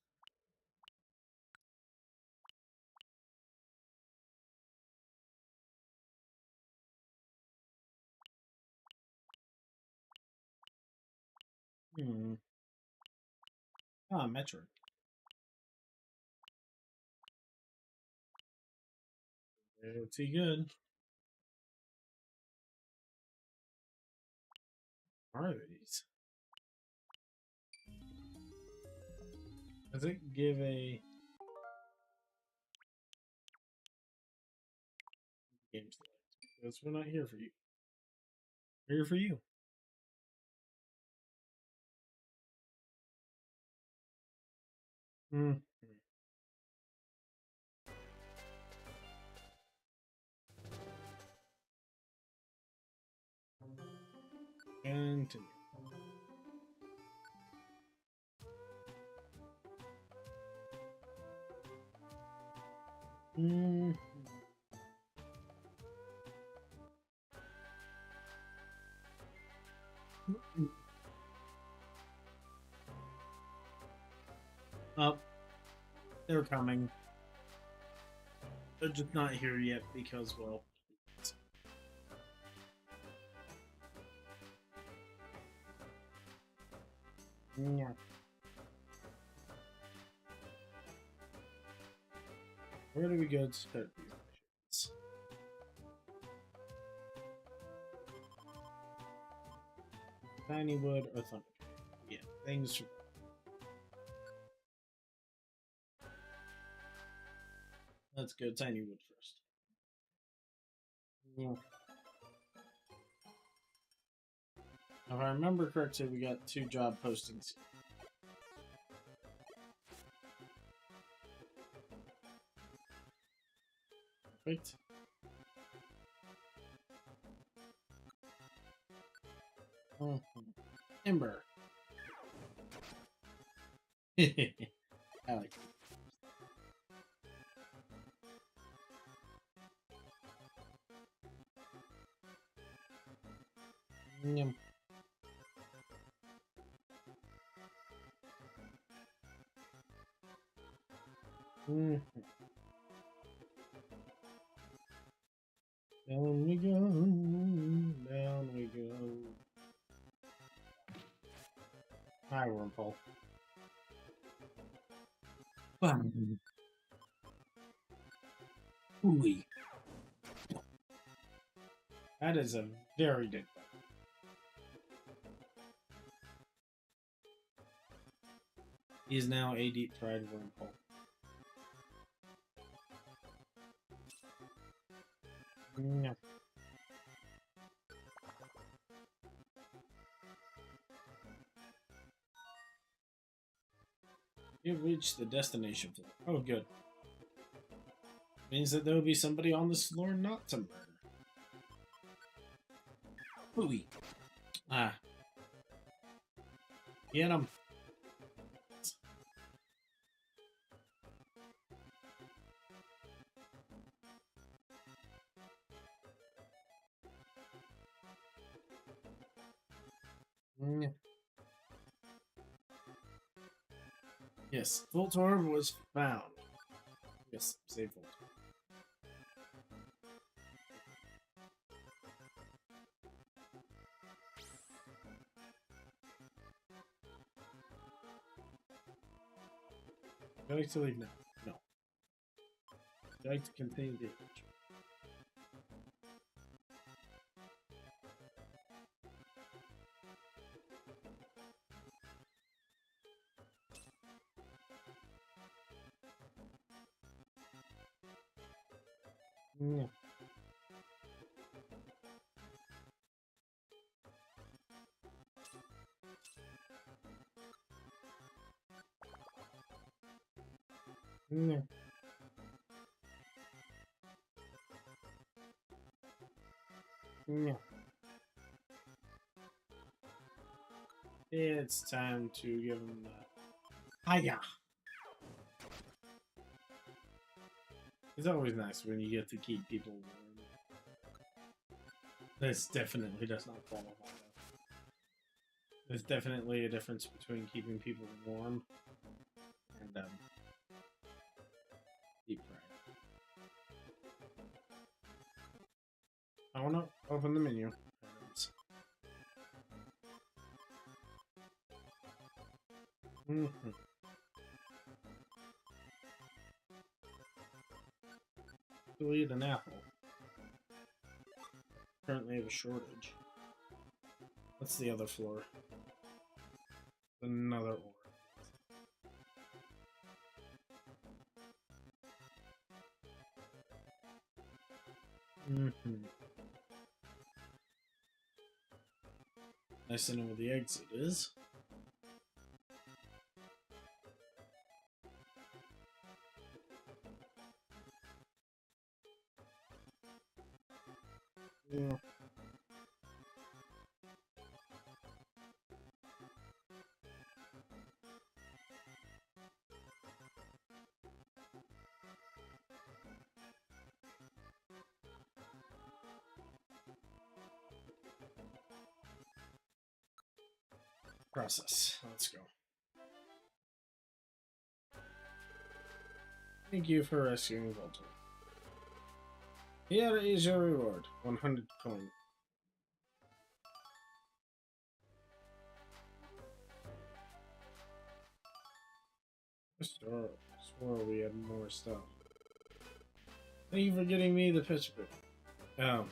Hmm. Ah, Metroid. Pretty good. Are these? Does it give a game select? Because we're not here for you. We're here for you. Hmm. Continue. Hmm. Up. They're coming. They're just not here yet because, well. Yeah. Where do we go to start these missions? Tiny wood or thunder? Yeah, things. let's go tiny wood first. Yeah. If I remember correctly, we got 2 job postings. Perfect. Ember. I like it. Yum. Mhm. Down we go, down we go. Hi, Wurmple. Bam. Ooey. That is a very good one. He is now a deep fried Wurmple. Yeah. You've reached the destination floor. Oh, good. Means that there will be somebody on this floor not to murder. Ooey. Ah. Get him. Mm. Yes, Volt Orb was found. Yes, save Volt. Would you like to leave now? No. Would you like to continue the adventure? Yeah. Yeah. Yeah. It's time to give him the hiya. It's always nice when you get to keep people warm. This definitely does not qualify though. There's definitely a difference between keeping people warm and deep fried. I want to open the menu. Mm-hmm. We'll eat an apple. Currently have a shortage. What's the other floor? Another ore. Mm-hmm. Nice to know where the exit is. Yeah. Process. Let's go. Thank you for rescuing Voltor. Here is your reward. 100 coin. Store. Swore we had more stuff. Thank you for getting me the pitch book. Oh.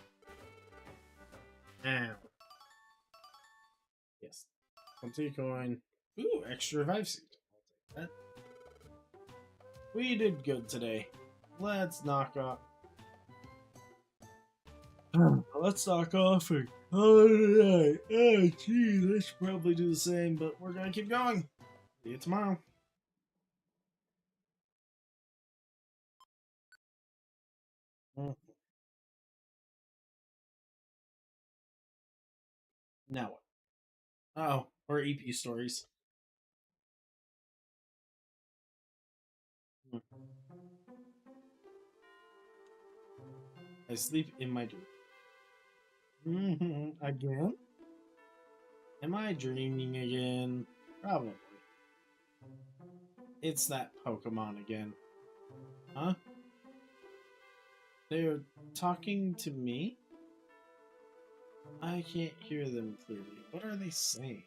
Ow. Yes. 20 coin. Ooh, extra revive seed. I'll take that. We did good today. let's knock off. Let's knock off and call it a night. Oh, geez, I should probably do the same, but we're gonna keep going. See you tomorrow. Now what? Oh, or EP stories. I sleep in my dream. Again? Am I dreaming again? Probably. It's that Pokemon again. Huh? They're talking to me? I can't hear them clearly. What are they saying?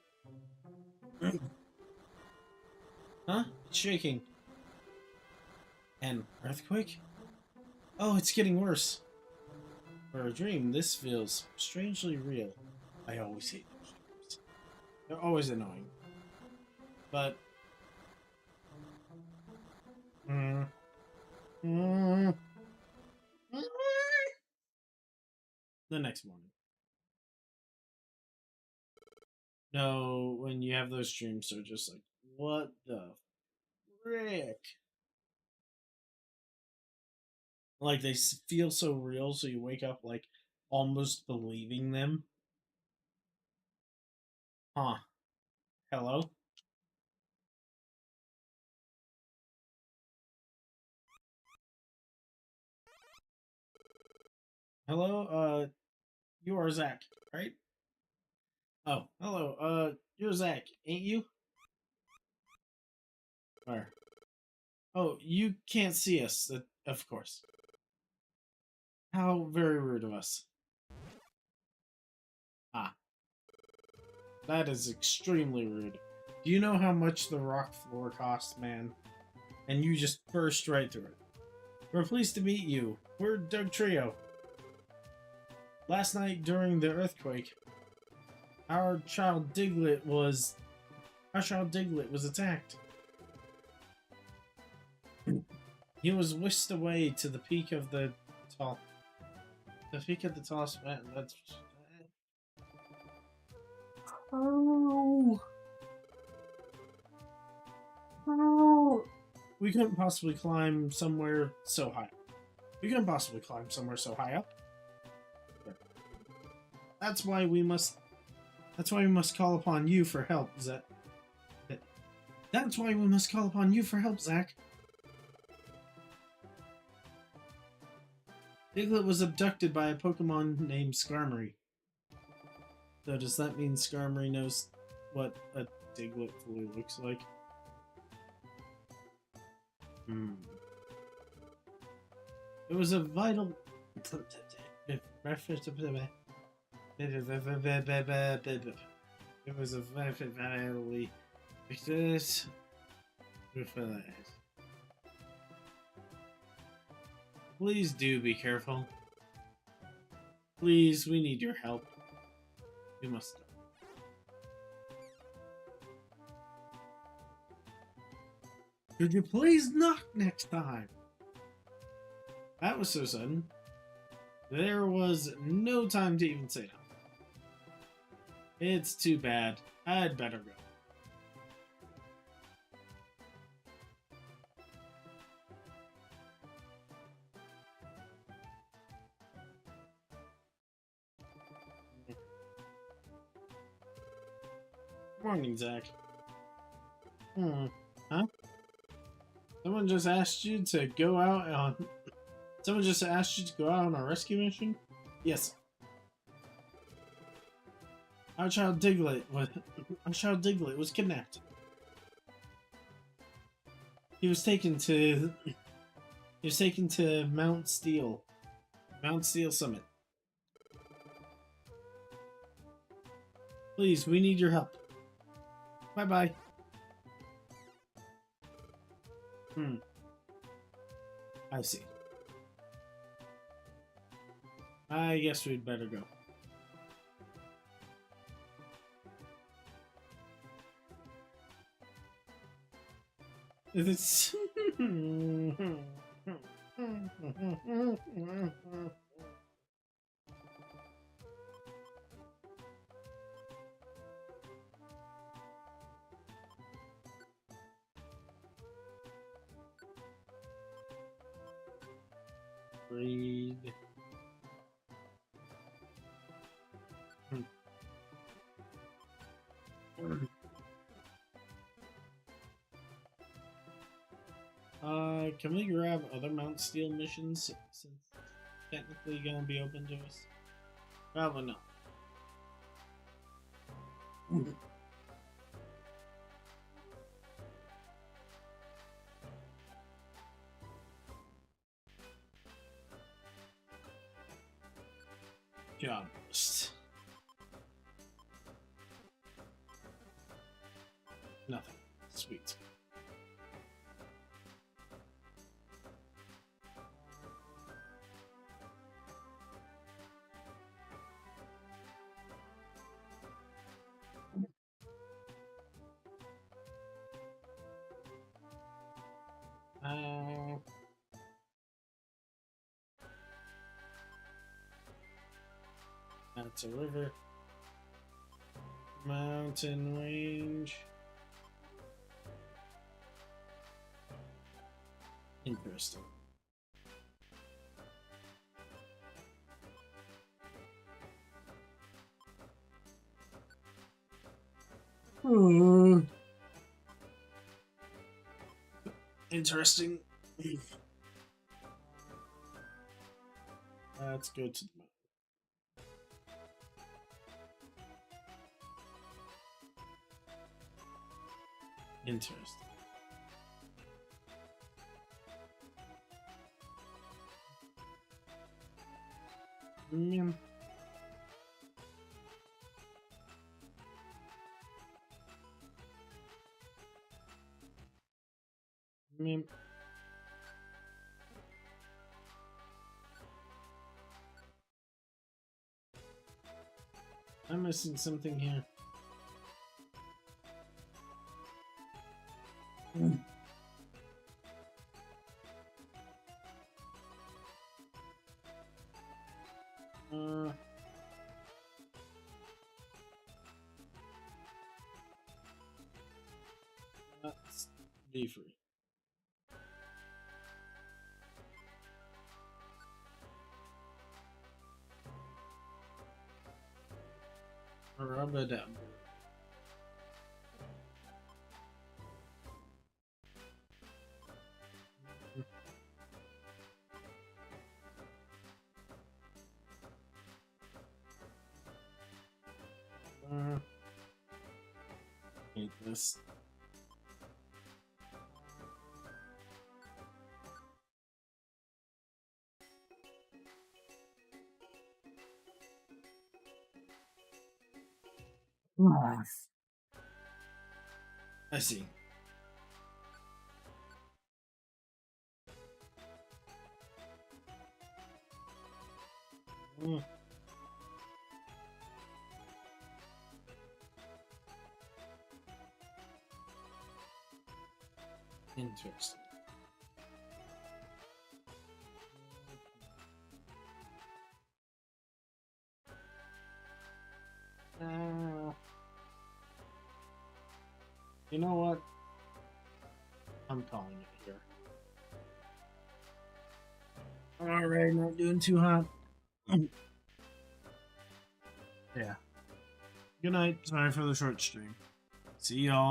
Huh? It's shaking. An earthquake? Oh, it's getting worse. For a dream, this feels strangely real. I always hate those dreams. They're always annoying. But... Mm, mm, mm. The next morning. No, when you have those dreams, they're just like, what the frick? Like, they feel so real, so you wake up, like, almost believing them. Huh. Hello? Hello? You are Zach, right? Oh, hello. You're Zach, ain't you? Or, oh, you can't see us, of course. How very rude of us. Ah, that is extremely rude. Do you know how much the rock floor costs, man? And you just burst right through it. We're pleased to meet you. We're Doug Trio. Last night during the earthquake, our child Diglett was attacked. He was whisked away to the peak of the tallest mountain. That's oh. Oh. We couldn't possibly climb somewhere so high. We couldn't possibly climb somewhere so high up. That's why we must call upon you for help, Zach. That's why we must call upon you for help, Zach. Diglett was abducted by a Pokemon named Skarmory. So does that mean Skarmory knows what a Diglett fully looks like? It was a vital... It was a vitally... Please do be careful. Please, we need your help. We must go. Could you please knock next time? That was so sudden. There was no time to even say no. It's too bad. I'd better go. Morning, Zach. Huh? Someone just asked you to go out on... Someone just asked you to go out on a rescue mission? Yes. Our child Diglett was kidnapped. He was taken to Mount Steel Summit. Please, we need your help. Bye-bye. I see. I guess we'd better go. It's Breathe. Can we grab other Mount Steel missions since technically gonna be open to us? Probably not. Job list. Nothing. Sweet. That's a river. Mountain range. Interesting. Interesting. Let's go to the mountain. Interesting. Mm. Mm. I'm missing something here. Mm. Let's be free. Rub it up. Hate this. I see. Mm. Interesting. You know what? I'm calling it here. Alright, not doing too hot. Yeah. Good night. Sorry for the short stream. See y'all.